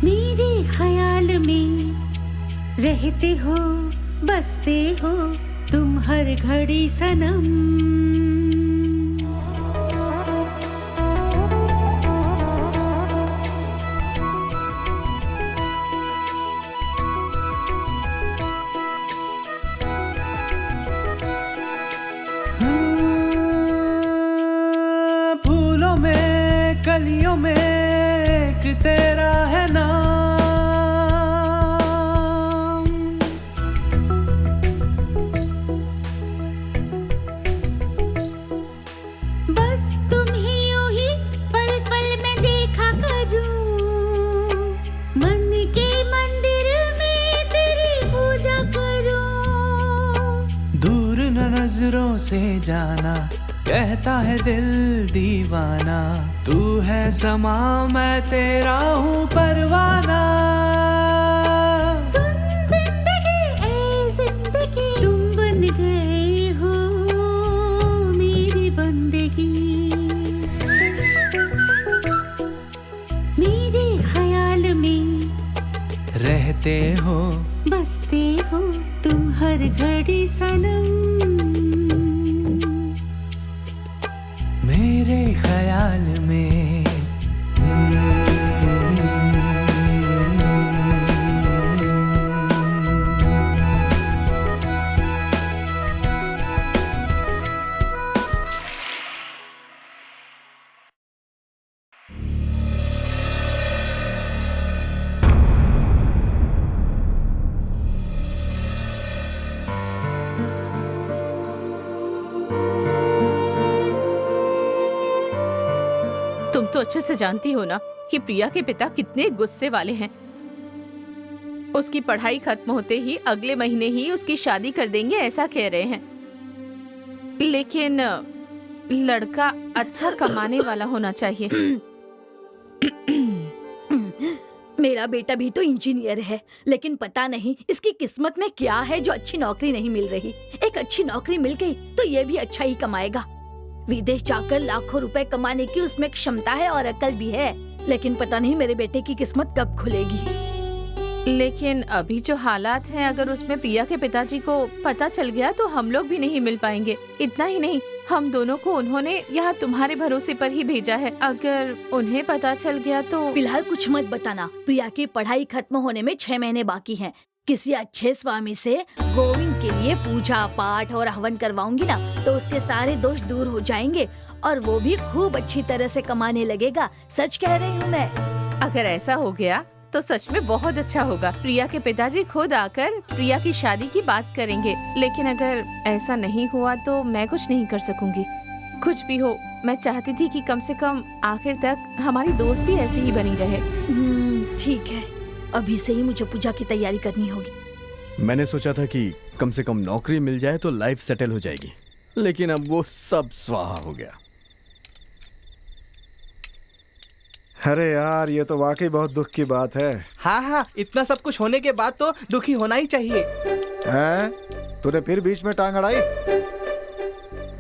मेरे ख्याल में रहते हो, बसते हो तुम हर घड़ी सनम। गलियों में एक तेरा है नाम, बस तुम ही यूं ही पल पल में देखा करूं, मन के मंदिर में तेरी पूजा करूं। दूर न नजरों से जाना, कहता है दिल दीवाना, तू है समा मैं तेरा हूँ परवाना। सुन जिंदगी ए जिंदगी, तू हर घड़ी सनम। मेरे ख्याल में तुम तो अच्छे से जानती हो ना कि प्रिया के पिता कितने गुस्से वाले हैं। उसकी पढ़ाई खत्म होते ही अगले महीने ही उसकी शादी कर देंगे ऐसा कह रहे हैं। लेकिन लड़का अच्छा कमाने वाला होना चाहिए। मेरा बेटा भी तो इंजीनियर है, लेकिन पता नहीं इसकी किस्मत में क्या है जो अच्छी नौकरी नहीं मिल रही। एक अच्छी नौकरी मिल गई तो ये भी अच्छा ही कमाएगा। विदेश जाकर लाखों रुपए कमाने की उसमें क्षमता है और अकल भी है, लेकिन पता नहीं मेरे बेटे की किस्मत कब खुलेगी। लेकिन अभी जो हालात हैं, अगर उसमें प्रिया के पिताजी को पता चल गया तो हम लोग भी नहीं मिल पाएंगे। इतना ही नहीं, हम दोनों को उन्होंने यहाँ तुम्हारे भरोसे पर ही भेजा है। अगर उन्हें पता चल गया तो फिलहाल कुछ मत बताना। प्रिया की पढ़ाई खत्म होने में 6 महीने बाकी हैं। किसी अच्छे स्वामी से गोविंद के लिए पूजा पाठ और हवन करवाऊंगी ना तो उसके सारे दोष दूर हो जाएंगे और वो भी खूब अच्छी तरह से कमाने लगेगा। सच कह रही हूँ मैं। अगर ऐसा हो गया तो सच में बहुत अच्छा होगा। प्रिया के पिताजी खुद आकर प्रिया की शादी की बात करेंगे। लेकिन अगर ऐसा नहीं हुआ तो मैं कुछ नहीं कर सकूंगी। कुछ भी हो, मैं चाहती थी कि कम से कम आखिर तक हमारी दोस्ती ऐसी ही बनी रहे। ठीक है, अभी से ही मुझे पूजा की तैयारी करनी होगी। मैंने सोचा था कि कम से कम नौकरी मिल जाए तो लाइफ सेटल हो जाएगी, लेकिन अब वो सब स्वाहा हो गया। अरे यार, ये तो वाकई बहुत दुख की बात है। हाँ हाँ, इतना सब कुछ होने के बाद तो दुखी होना ही चाहिए। हैं? तूने फिर बीच में टांग अड़ाई?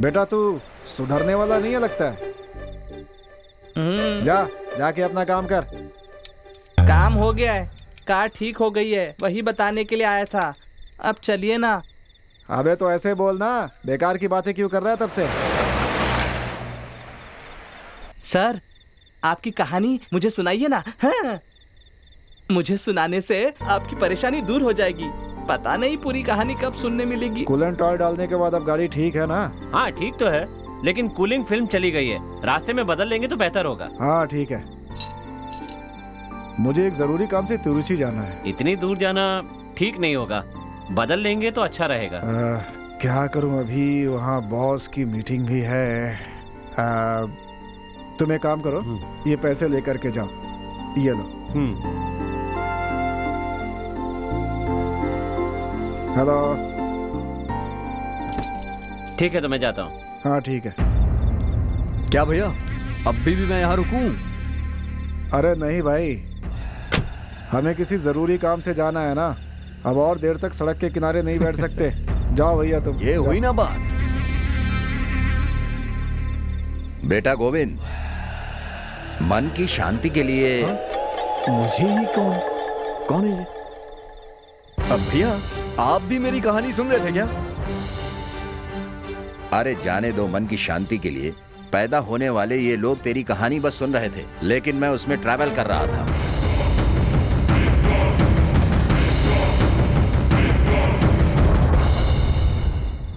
बेटा तू सुधरने वाला नहीं है लगता है। जाके अपना काम कर। काम हो गया है, कार ठीक हो गई है, वही बताने के लिए आया था। अब चलिए ना। अबे तो ऐसे बोलना, बेकार की बातें क्यों कर रहा है तब से? सर, आपकी कहानी मुझे सुनाइए ना। हाँ? मुझे सुनाने से आपकी परेशानी दूर हो जाएगी। पता नहीं पूरी कहानी कब सुनने मिलेगी। कूलेंट ऑयल डालने के बाद अब गाड़ी ठीक है ना? हाँ ठीक तो है, लेकिन कूलिंग फिल्म चली गई है। रास्ते में बदल लेंगे तो बेहतर होगा। हाँ ठीक है, मुझे एक जरूरी काम से तिरुचि जाना है। इतनी दूर जाना ठीक नहीं होगा, बदल लेंगे तो अच्छा रहेगा। क्या करूं, अभी वहाँ बॉस की मीटिंग भी है। तुम एक काम करो, ये पैसे लेकर के जाओ, ये लो। हेलो। ठीक है तो मैं जाता हूँ। हाँ ठीक है। क्या भैया, अभी भी मैं यहाँ रुकूं? अरे नहीं भाई, हमें किसी जरूरी काम से जाना है ना। अब और देर तक सड़क के किनारे नहीं बैठ सकते। जाओ भैया तुम। ये हुई ना बात। बेटा गोविंद, मन की शांति के लिए। मुझे ही कौन है ये? अब भैया, आप भी मेरी कहानी सुन रहे थे क्या? अरे जाने दो, मन की शांति के लिए पैदा होने वाले ये लोग तेरी कहानी बस सुन रहे थे, लेकिन मैं उसमें ट्रैवल कर रहा था।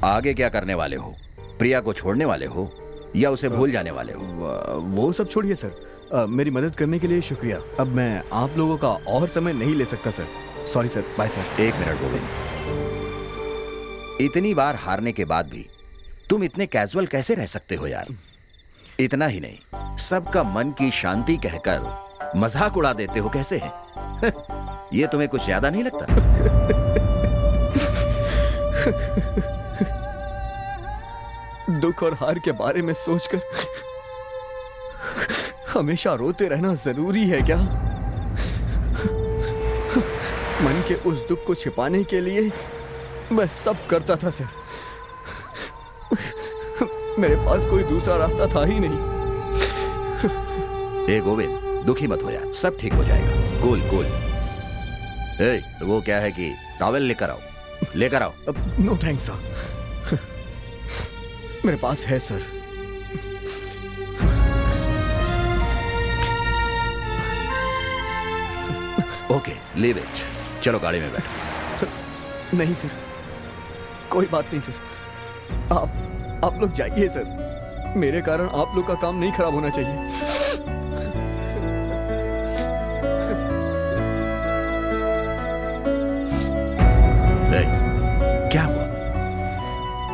आगे क्या करने वाले हो? प्रिया को छोड़ने वाले हो या उसे भूल जाने वाले हो? वो सब छोड़िए सर, मेरी मदद करने के लिए शुक्रिया। अब मैं आप लोगों का और समय नहीं ले सकता sir. Sorry sir, bye sir. एक मिनट गोविंद, इतनी बार हारने के बाद भी तुम इतने कैजुअल कैसे रह सकते हो यार? इतना ही नहीं, सबका मन की शांति कहकर मजाक उड़ा देते हो कैसे है? ये तुम्हें कुछ ज्यादा नहीं लगता? दुख और हार के बारे में सोचकर हमेशा रोते रहना जरूरी है क्या? मन के उस दुख को छिपाने के लिए मैं सब करता था सर। मेरे पास कोई दूसरा रास्ता था ही नहीं। ए गोविंद, दुखी मत हो यार, सब ठीक हो जाएगा। Cool cool. वो क्या है कि टॉवेल लेकर आओ। लेकर आओ। नो थैंक्स सर, मेरे पास है सर। Okay, leave it. चलो गाड़ी में बैठो। नहीं सर, कोई बात नहीं सर, आप लोग जाइए सर, मेरे कारण आप लोग का काम नहीं खराब होना चाहिए। क्या हुआ?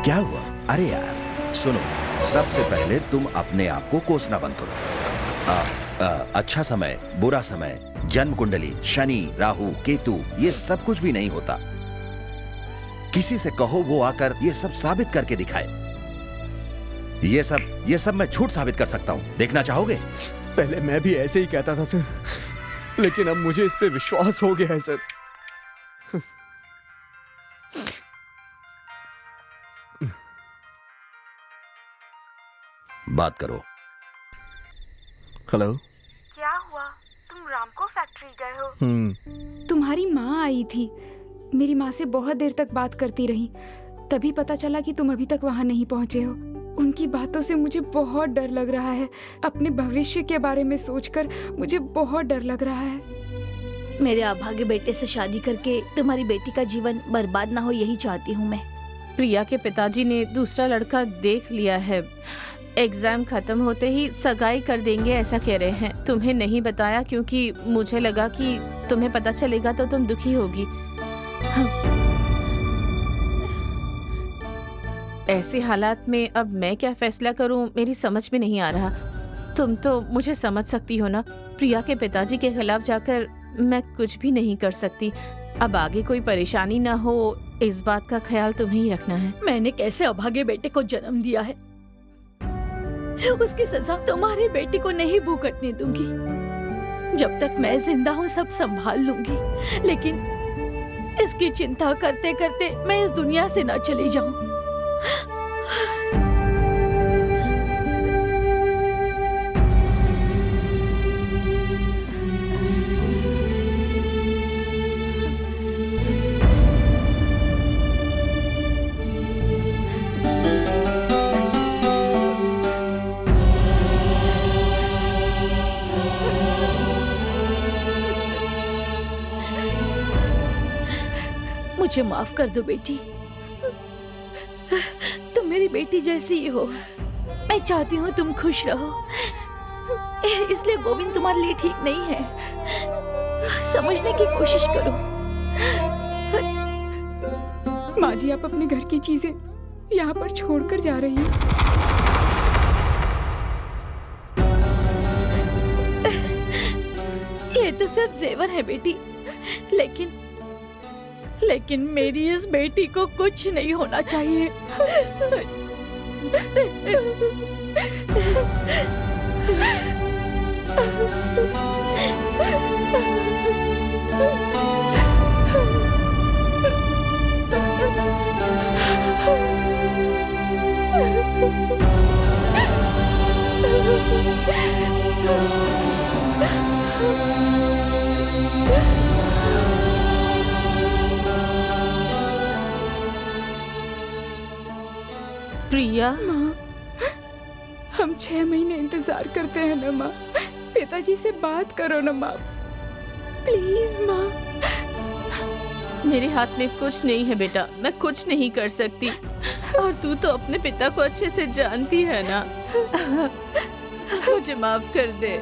क्या हुआ? अरे यार सुनो, सबसे पहले तुम अपने आप को कोसना बंद करो। अच्छा समय, बुरा समय, जन्म कुंडली, शनि, राहु, केतु, ये सब कुछ भी नहीं होता। किसी से कहो वो आकर ये सब साबित करके दिखाए। ये सब मैं झूठ साबित कर सकता हूं। देखना चाहोगे? पहले मैं भी ऐसे ही कहता था सर, लेकिन अब मुझे इस पे विश्वास हो गया है सर। बात करो। हेलो, क्या हुआ? तुम रामको फैक्ट्री गए हो? तुम्हारी माँ आई थी, मेरी माँ से बहुत देर तक बात करती रही, तभी पता चला कि तुम अभी तक वहाँ नहीं पहुँचे हो। उनकी बातों से मुझे बहुत डर लग रहा है। अपने भविष्य के बारे में सोचकर मुझे बहुत डर लग रहा है। मेरे अभागे बेटे से शादी करके तुम्हारी बेटी का जीवन बर्बाद ना हो, यही चाहती हूँ मैं। प्रिया के पिताजी ने दूसरा लड़का देख लिया है, एग्जाम खत्म होते ही सगाई कर देंगे ऐसा कह रहे हैं। तुम्हें नहीं बताया क्योंकि मुझे लगा कि तुम्हें पता चलेगा तो तुम दुखी होगी। ऐसे हालात में अब मैं क्या फैसला करूं, मेरी समझ में नहीं आ रहा। तुम तो मुझे समझ सकती हो ना, प्रिया के पिताजी के खिलाफ जाकर मैं कुछ भी नहीं कर सकती। अब आगे कोई परेशानी ना हो, इस बात का ख्याल तुम्हें ही रखना है। मैंने कैसे अभागे बेटे को जन्म दिया है, उसकी सजा तुम्हारी बेटी को नहीं भुगतने दूंगी। जब तक मैं जिंदा हूँ सब संभाल लूंगी, लेकिन इसकी चिंता करते करते मैं इस दुनिया से ना चली जाऊं। मुझे माफ कर दो बेटी, तुम मेरी बेटी जैसी ही हो। मैं चाहती हूँ तुम खुश रहो, इसलिए गोविंद तुम्हारे लिए ठीक नहीं है। समझने की कोशिश करो। माँ जी, आप अपने घर की चीजें यहाँ पर छोड़कर जा रही हैं। ये तो सिर्फ जेवर है बेटी, लेकिन मेरी इस बेटी को कुछ नहीं होना चाहिए। प्रिया, माँ, हम 6 महीने इंतजार करते हैं ना माँ। पिताजी से बात करो ना माँ, प्लीज माँ। मेरे हाथ में कुछ नहीं है बेटा, मैं कुछ नहीं कर सकती। और तू तो अपने पिता को अच्छे से जानती है ना। मुझे माफ कर दे।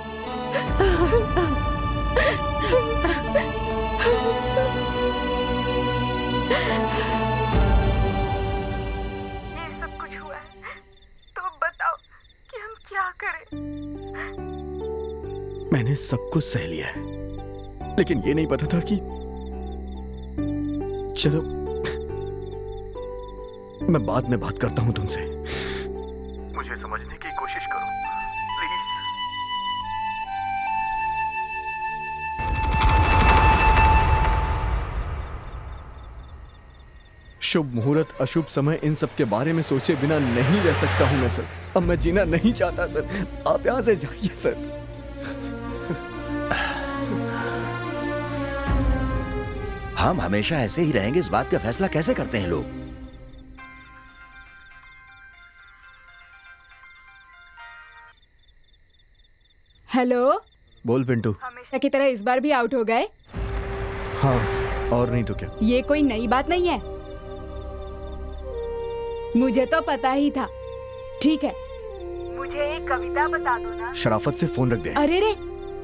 मैंने सब कुछ सह लिया है, लेकिन ये नहीं पता था कि चलो मैं बाद में बात करता हूं तुमसे। मुझे समझने की कोशिश करो प्लीज। शुभ मुहूर्त, अशुभ समय, इन सब के बारे में सोचे बिना नहीं रह सकता हूं मैं सर। अब मैं जीना नहीं चाहता सर, आप यहां से जाइए सर। हम हमेशा ऐसे ही रहेंगे, इस बात का फैसला कैसे करते हैं लोग? हेलो। बोल पिंटू। हमेशा की तरह इस बार भी आउट हो गए? हाँ, और नहीं तो क्या। ये कोई नई बात नहीं है, मुझे तो पता ही था। ठीक है, मुझे एक कविता बता दो ना। शराफत से फोन रख दे। अरे रे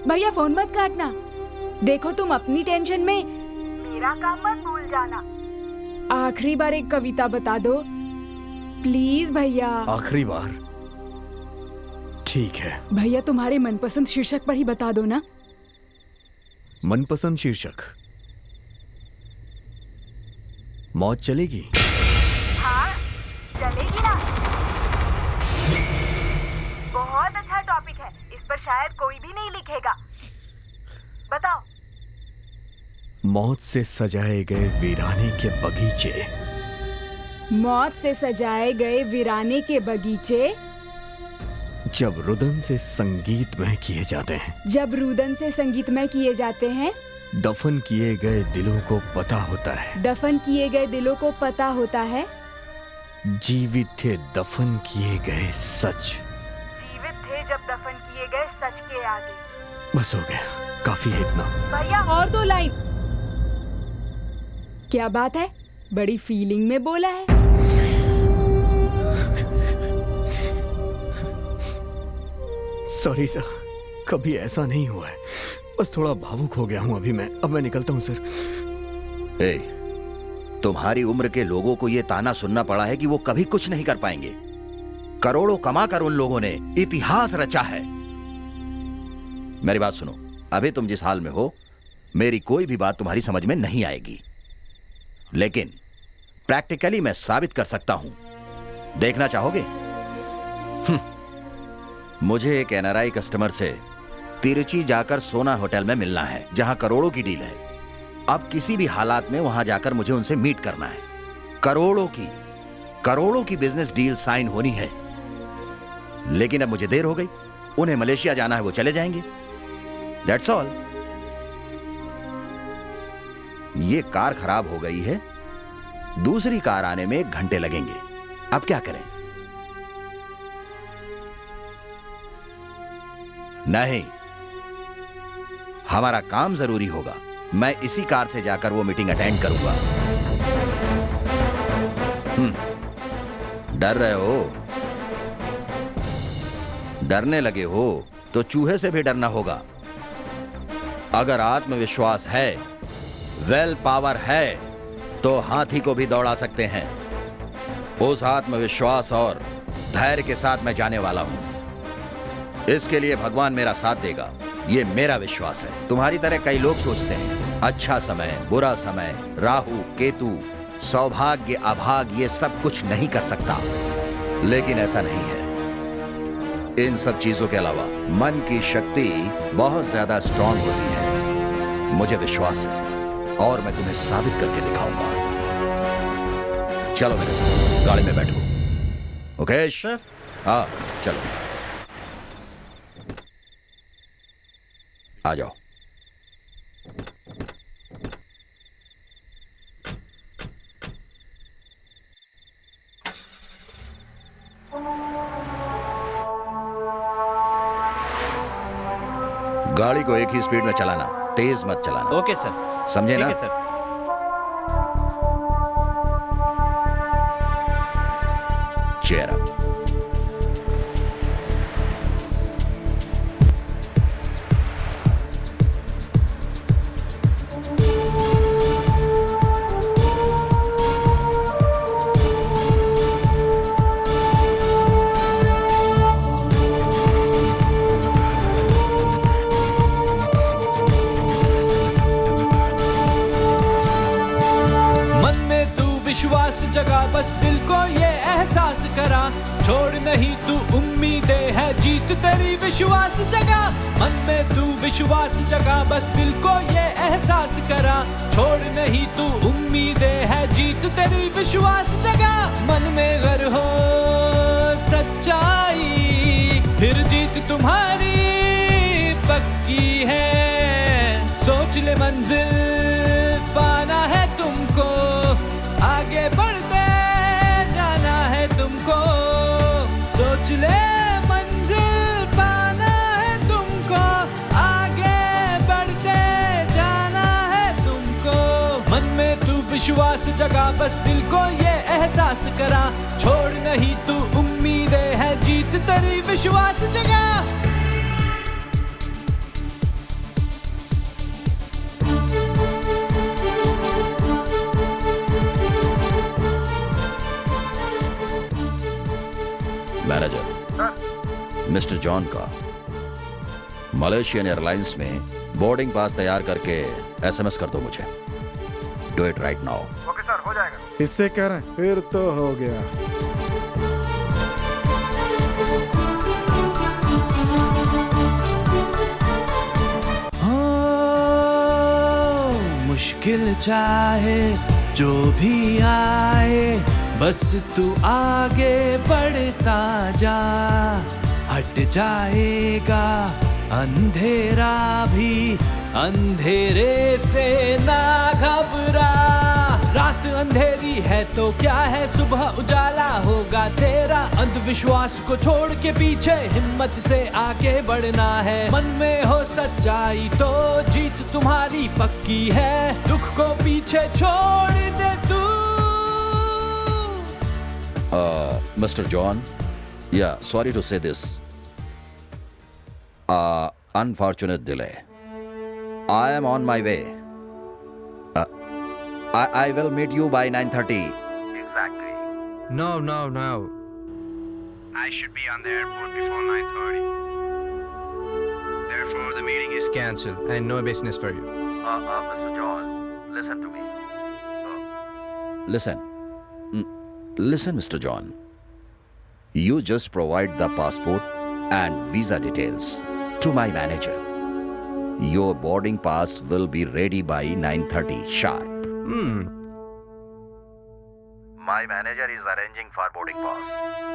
भैया, फोन मत काटना। देखो, तुम अपनी टेंशन में मेरा काम मत भूल जाना। आखिरी बार एक कविता बता दो प्लीज भैया। आखिरी बार? ठीक है भैया, तुम्हारे मनपसंद शीर्षक पर ही बता दो ना। मनपसंद शीर्षक? मौत चलेगी? हाँ, चलेगी ना। बहुत अच्छा टॉपिक है, इस पर शायद कोई भी नहीं लिखेगा। बताओ। मौत से सजाए गए वीराने के बगीचे। मौत से सजाए गए वीराने के बगीचे जब रुदन से संगीतमय किए जाते हैं। जब रुदन से संगीतमय किए जाते हैं। दफन किए गए दिलों को पता होता है। दफन किए गए दिलों को पता होता है। जीवित थे दफन किए गए सच। जीवित थे जब दफन किए गए सच के आगे। बस हो गया, काफी है इतना। भैया, और 2 लाइन। क्या बात है, बड़ी फीलिंग में बोला है। सॉरी सर, कभी ऐसा नहीं हुआ है, बस थोड़ा भावुक हो गया हूं अभी मैं। अब मैं निकलता हूं सर। तुम्हारी उम्र के लोगों को यह ताना सुनना पड़ा है कि वो कभी कुछ नहीं कर पाएंगे। करोड़ों कमाकर उन लोगों ने इतिहास रचा है। मेरी बात सुनो, अभी तुम जिस हाल में हो, मेरी कोई भी बात तुम्हारी समझ में नहीं आएगी, लेकिन प्रैक्टिकली मैं साबित कर सकता हूं। देखना चाहोगे? मुझे एक एनआरआई कस्टमर से तिरुचि जाकर सोना होटल में मिलना है, जहां करोड़ों की डील है। अब किसी भी हालात में वहां जाकर मुझे उनसे मीट करना है। करोड़ों की बिजनेस डील साइन होनी है, लेकिन अब मुझे देर हो गई। उन्हें मलेशिया जाना है, वो चले जाएंगे। That's all. ये कार खराब हो गई है, दूसरी कार आने में 1 घंटे लगेंगे। अब क्या करें? नहीं, हमारा काम जरूरी होगा। मैं इसी कार से जाकर वो मीटिंग अटेंड करूंगा। डर रहे हो? डरने लगे हो तो चूहे से भी डरना होगा। अगर आत्मविश्वास है, वेल पावर है, तो हाथी को भी दौड़ा सकते हैं। उस आत्मविश्वास और धैर्य के साथ मैं जाने वाला हूं। इसके लिए भगवान मेरा साथ देगा, ये मेरा विश्वास है। तुम्हारी तरह कई लोग सोचते हैं अच्छा समय, बुरा समय, राहु केतु, सौभाग्य अभाग, ये सब कुछ नहीं कर सकता, लेकिन ऐसा नहीं है। इन सब चीजों के अलावा मन की शक्ति बहुत ज्यादा स्ट्रांग होती है। मुझे विश्वास है और मैं तुम्हें साबित करके दिखाऊंगा। चलो मेरे साथ, गाड़ी में बैठो। ओके? हाँ, चलो आ जाओ। गाड़ी को एक ही स्पीड में चलाना, तेज मत चलाना। Okay sir. समझे ना? ठीक है सर। Cheer up. विश्वास जगा, बस दिल को ये एहसास करा, छोड़ नहीं तू उम्मीदें है, जीत तेरी विश्वास जगा। मन में तू विश्वास जगा, बस दिल को ये एहसास करा, छोड़ नहीं तू उम्मीदें है, जीत तेरी विश्वास जगा। मन में गर हो सच्चाई, फिर जीत तुम्हारी पक्की है। सोच ले मंजिल पाना है विश्वास जगा, बस दिल को ये एहसास करा, छोड़ नहीं तू उम्मीदें है, जीत तेरी विश्वास जगा। मैनेजर, मिस्टर जॉन का मलेशियन एयरलाइंस में बोर्डिंग पास तैयार करके एसएमएस कर दो मुझे। Do it right now. Okay sir, हो जाएगा। इससे कह रहे हैं, फिर तो हो गया। मुश्किल चाहे जो भी आए, बस तू आगे बढ़ता जा, हट जाएगा अंधेरा भी, अंधेरे से ना घबरा। रात अंधेरी है तो क्या है, सुबह उजाला होगा तेरा। अंधविश्वास को छोड़ के पीछे हिम्मत से आगे बढ़ना है। मन में हो सच्चाई तो जीत तुम्हारी पक्की है, दुख को पीछे छोड़ दे तू। Mr. John, yeah, sorry to say this. Unfortunate delay. I am on my way. I will meet you by 9:30. Exactly. No. I should be on the airport before 9:30. Therefore, the meeting is Cancel and no business for you. Mr. John, listen to me. Listen, Mr. John. You just provide the passport and visa details to my manager. Your boarding pass will be ready by 9:30 sharp. My manager is arranging for boarding pass.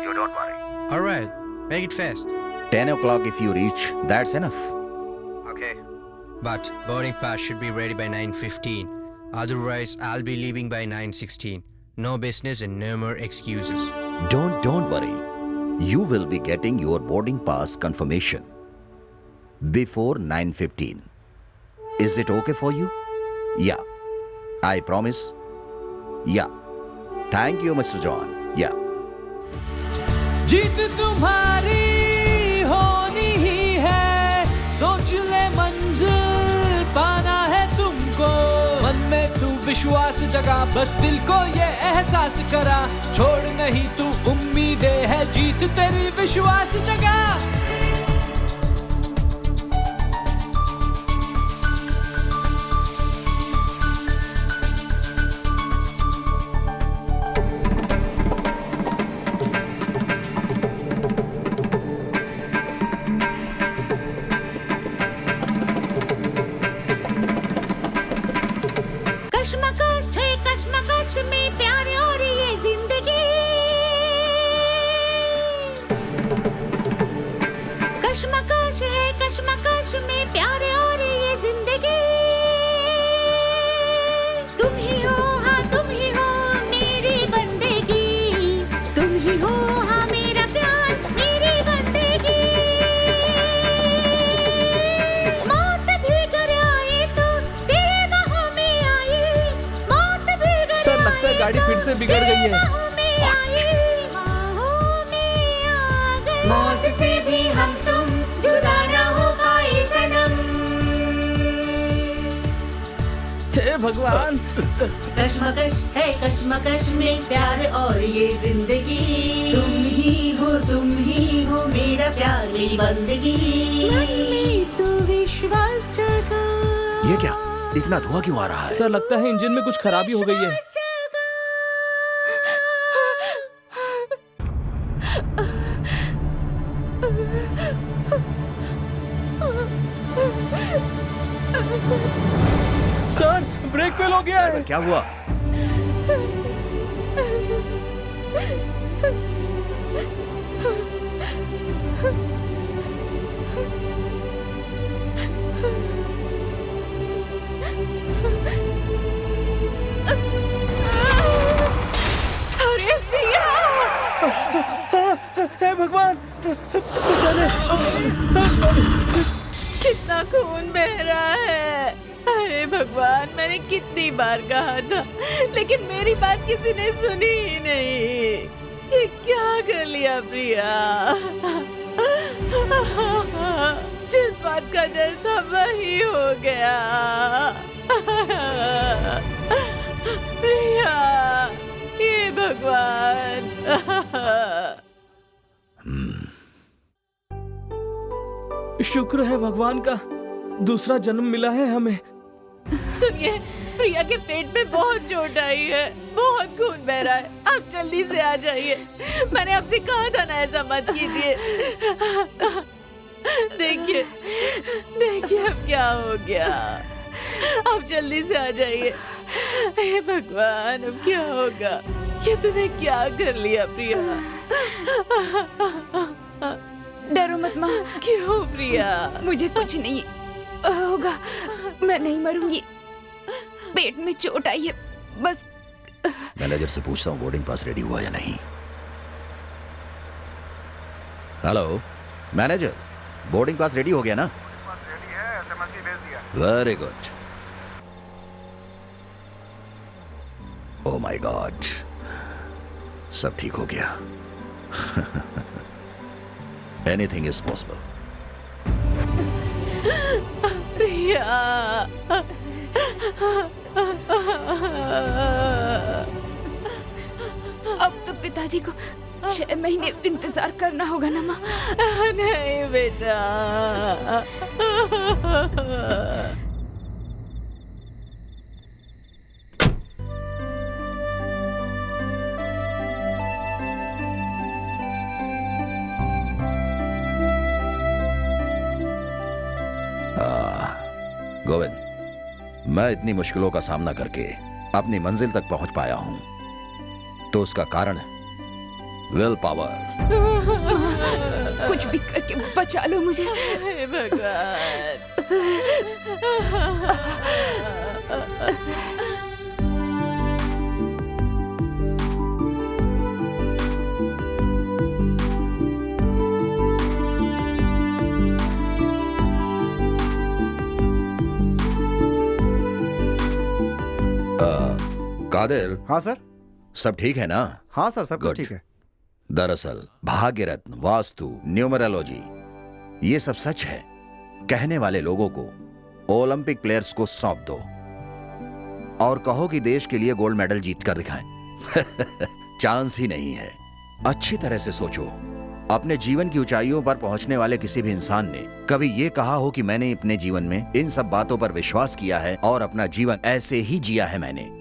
You don't worry. All right, make it fast. 10 o'clock if you reach, that's enough. Okay. But boarding pass should be ready by 9:15. Otherwise, I'll be leaving by 9:16. No business and no more excuses. Don't worry. You will be getting your boarding pass confirmation before 9:15. Is it okay for you? Yeah. I promise. Yeah. Thank you, Mr. John. Yeah. जीत तुम्हारी होनी ही है, सोच ले मंजिल पाना है तुमको। मन में तू विश्वास जगा, बस दिल को ये एहसास करा, छोड़ नहीं तू उम्मीदें है, जीत तेरी विश्वास जगा। कश्मकश है कश्मकश में प्यार और ये जिंदगी, कश्मकश है कश्मकश में प्यार और ये जिंदगी। तुम ही हो, हाँ तुम ही हो मेरी बंदेगी, तुम ही हो हाँ मेरा प्यार मेरी बंदेगी। मौत भी घर आए तो तेरे बाहों में आए, मौत भी घर सर लगता है गाड़ी फिर से बिगड़ गई है। मौत से भी हम तुम जुदा ना हो पाए सनम। हे भगवान। कश्मकश है कश्मकश में प्यार और ये जिंदगी, तुम ही हो मेरा प्यार मेरी बंदगी। मन में तू विश्वास जगा। ये क्या? इतना धुआं क्यों आ रहा है? सर लगता है इंजन में कुछ खराबी हो गई है। सर ब्रेक फेल हो गया है। क्या हुआ? अरे प्रिया! हे भगवान, बचा ले। कितना खून बह रहा है। अरे भगवान, मैंने कितनी बार कहा था, लेकिन मेरी बात किसी ने सुनी ही नहीं। ये क्या कर लिया प्रिया? जिस बात का डर था वही हो गया। प्रिया, ये भगवान। शुक्र है भगवान का, दूसरा जन्म मिला है हमें। सुनिए, प्रिया के पेट में बहुत चोट आई है, बहुत खून बह रहा है। आप जल्दी से आ जाइए। मैंने आपसे कहा था ना ऐसा मत कीजिए। देखिए देखिए अब क्या हो गया। आप जल्दी से आ जाइए। हे भगवान, अब क्या होगा? ये तूने क्या कर लिया प्रिया? डरो मत माँ। क्यों प्रिया? मुझे कुछ नहीं होगा, मैं नहीं मरूंगी। पेट में चोट आई है बस। मैनेजर से पूछता हूँ बोर्डिंग पास रेडी हुआ या नहीं। Hello manager, boarding pass ready हो गया ना? रेडी है, एसएमएस भी भेज दिया। Very good. Oh my God, सब ठीक हो गया। Anything is possible. प्रिया, अब तो पिताजी को 6 महीने इंतजार करना होगा ना माँ? नहीं बेटा। गोविंद, मैं इतनी मुश्किलों का सामना करके अपनी मंजिल तक पहुंच पाया हूं, तो उसका कारण है विल पावर। कुछ भी करके बचा लो मुझे। हे भगवान। कादिर। हाँ सर। सब ठीक है ना? हाँ सर, सब कुछ Good. ठीक है। दरअसल भाग्य रत्न, वास्तु, न्यूमरोलॉजी ये सब सच है। कहने वाले लोगों को ओलंपिक प्लेयर्स को सौंप दो और कहो कि देश के लिए गोल्ड मेडल जीत कर दिखाएं। चांस ही नहीं है। अच्छी तरह से सोचो, अपने जीवन की ऊंचाइयों पर पहुंचने वाले किसी भी इंसान ने कभी ये कहा हो कि मैंने अपने जीवन में इन सब बातों पर विश्वास किया है और अपना जीवन ऐसे ही जिया है? मैंने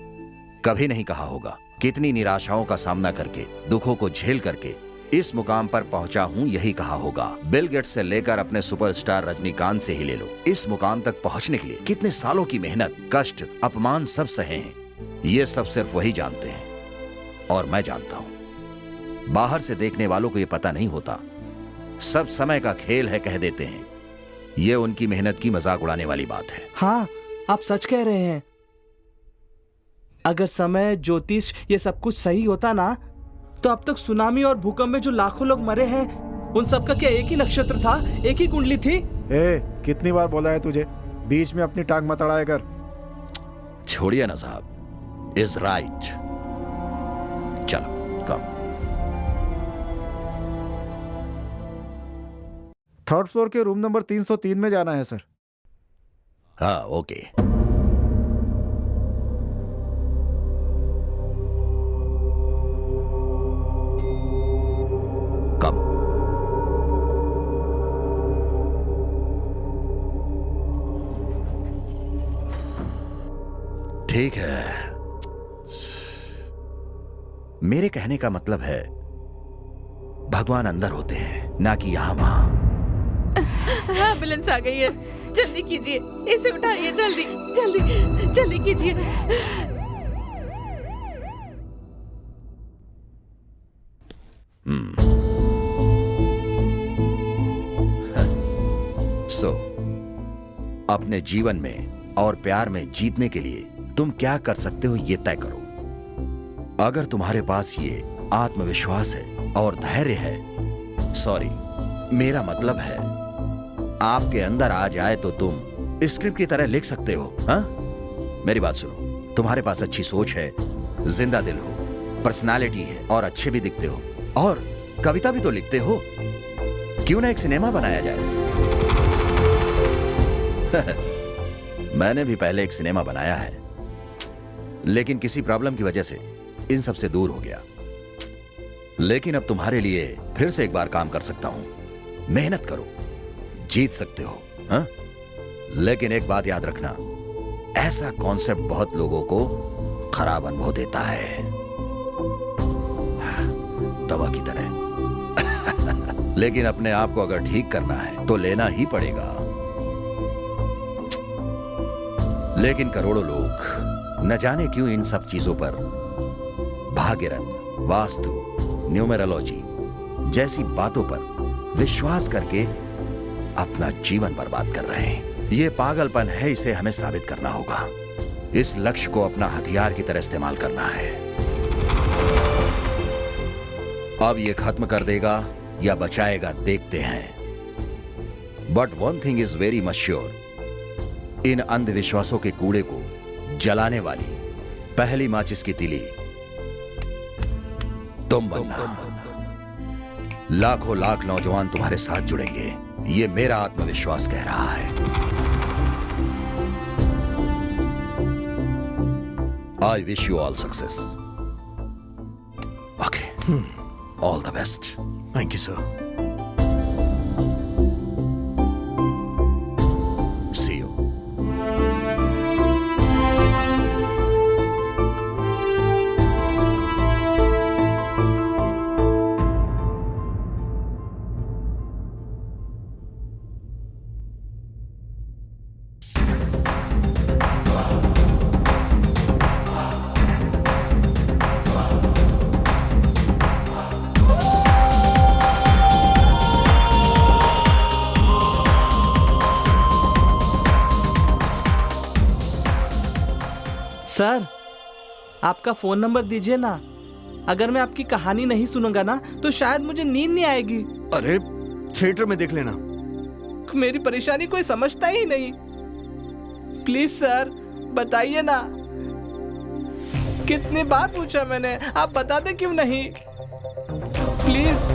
कभी नहीं कहा होगा। कितनी निराशाओं का सामना करके, दुखों को झेल करके इस मुकाम पर पहुंचा हूं, यही कहा होगा। बिल गेट्स से लेकर अपने सुपरस्टार रजनीकांत से ही ले लो, इस मुकाम तक पहुंचने के लिए कितने सालों की मेहनत, कष्ट, अपमान सब सहे हैं। ये सब सिर्फ वही जानते हैं और मैं जानता हूं। बाहर से देखने वालों को ये पता नहीं होता। सब समय का खेल है कह देते हैं। ये उनकी मेहनत की मजाक उड़ाने वाली बात है। हाँ, आप सच कह रहे हैं। अगर समय, ज्योतिष ये सब कुछ सही होता ना, तो अब तक सुनामी और भूकंप में जो लाखों लोग मरे हैं, उन सब का क्या एक ही नक्षत्र था, एक ही कुंडली थी? कितनी बार बोला है तुझे, बीच में अपनी टांग मत अड़ाया कर। छोड़िए ना साहब, इज राइट। चलो कम। 3rd फ्लोर के रूम नंबर 303 में जाना है सर। हाँ ओके। ठीक है, मेरे कहने का मतलब है भगवान अंदर होते हैं, ना कि यहां वहां। एम्बुलेंस आ गई है, जल्दी कीजिए, इसे उठाइए, जल्दी जल्दी जल्दी कीजिए। अपने जीवन में और प्यार में जीतने के लिए तुम क्या कर सकते हो ये तय करो। अगर तुम्हारे पास ये आत्मविश्वास है और धैर्य है, सॉरी मेरा मतलब है आपके अंदर आ जाए, तो तुम स्क्रिप्ट की तरह लिख सकते हो। हाँ, मेरी बात सुनो, तुम्हारे पास अच्छी सोच है, जिंदा दिल हो, पर्सनालिटी है और अच्छे भी दिखते हो, और कविता भी तो लिखते हो। क्यों ना एक सिनेमा बनाया जाए? मैंने भी पहले एक सिनेमा बनाया है, लेकिन किसी प्रॉब्लम की वजह से इन सब से दूर हो गया। लेकिन अब तुम्हारे लिए फिर से एक बार काम कर सकता हूं। मेहनत करो, जीत सकते हो। हाँ? लेकिन एक बात याद रखना, ऐसा कॉन्सेप्ट बहुत लोगों को खराब अनुभव देता है, दवा की तरह। लेकिन अपने आप को अगर ठीक करना है तो लेना ही पड़ेगा। लेकिन करोड़ों लोग न जाने क्यों इन सब चीजों पर, भाग्यरत्न, वास्तु, न्यूमेरोलॉजी जैसी बातों पर विश्वास करके अपना जीवन बर्बाद कर रहे हैं। यह पागलपन है, इसे हमें साबित करना होगा। इस लक्ष्य को अपना हथियार की तरह इस्तेमाल करना है। अब यह खत्म कर देगा या बचाएगा, देखते हैं। But one thing is very much sure, इन अंधविश्वासों के कूड़े को जलाने वाली पहली माचिस की तीली तुम बनना। लाखों लाख नौजवान तुम्हारे साथ जुड़ेंगे, ये मेरा आत्मविश्वास कह रहा है। I wish you all success. Okay, all the best. Thank you sir. See you. Sir, आपका फोन नंबर दीजिए ना। अगर मैं आपकी कहानी नहीं सुनूंगा ना तो शायद मुझे नींद नहीं आएगी। अरे थिएटर में देख लेना। मेरी परेशानी कोई समझता ही नहीं। प्लीज सर, बताइए ना। कितनी बार पूछा मैंने, आप बताते क्यों नहीं? प्लीज।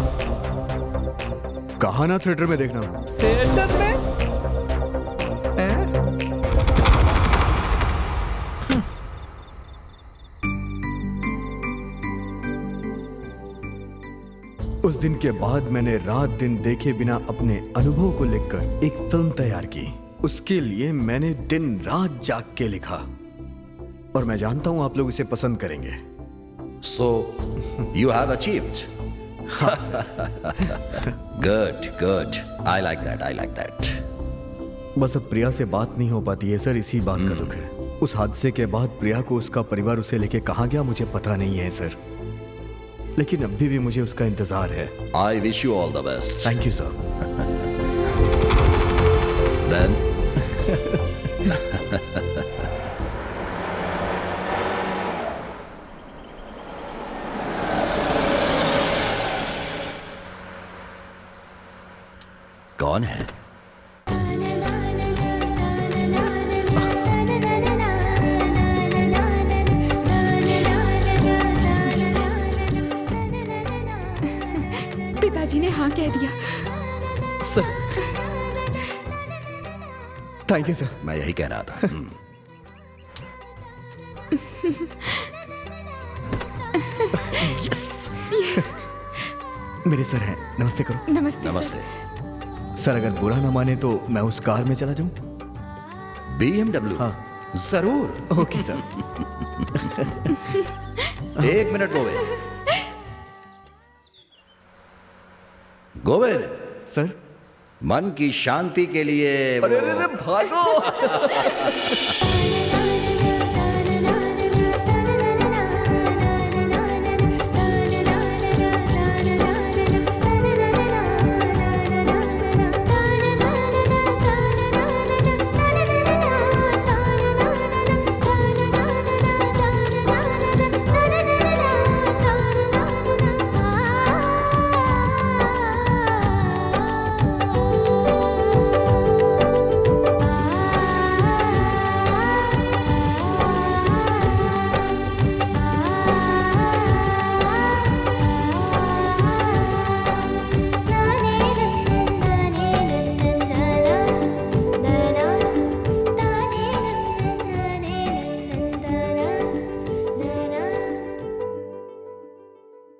कहा ना थिएटर में देखना। थिएटर में? उस दिन के बाद मैंने रात दिन देखे बिना अपने अनुभव को लिखकर एक फिल्म तैयार की। उसके लिए मैंने दिन रात जाग के लिखा, और मैं जानता हूं आप लोग इसे पसंद करेंगे। So you have achieved. Good, good. I like that. I like that. बस अब प्रिया से बात नहीं हो पाती है सर, इसी बात का दुख है। उस हादसे के बाद प्रिया को उसका परिवार उसे लेके कहाँ गया मुझे पता नहीं है सर, लेकिन अभी भी मुझे उसका इंतजार है। I wish you all the best. Thank you sir. Then कौन है? पिताजी ने हाँ कह दिया। Sir, thank you sir. मैं यही कह रहा था। यस। मेरे सर हैं, नमस्ते करो। नमस्ते। नमस्ते सर, अगर बुरा ना माने तो मैं उस कार में चला जाऊं? BMW? हाँ जरूर। Okay sir. एक मिनट गोविंद। गोविंद सर, मन की शांति के लिए अरे भागो।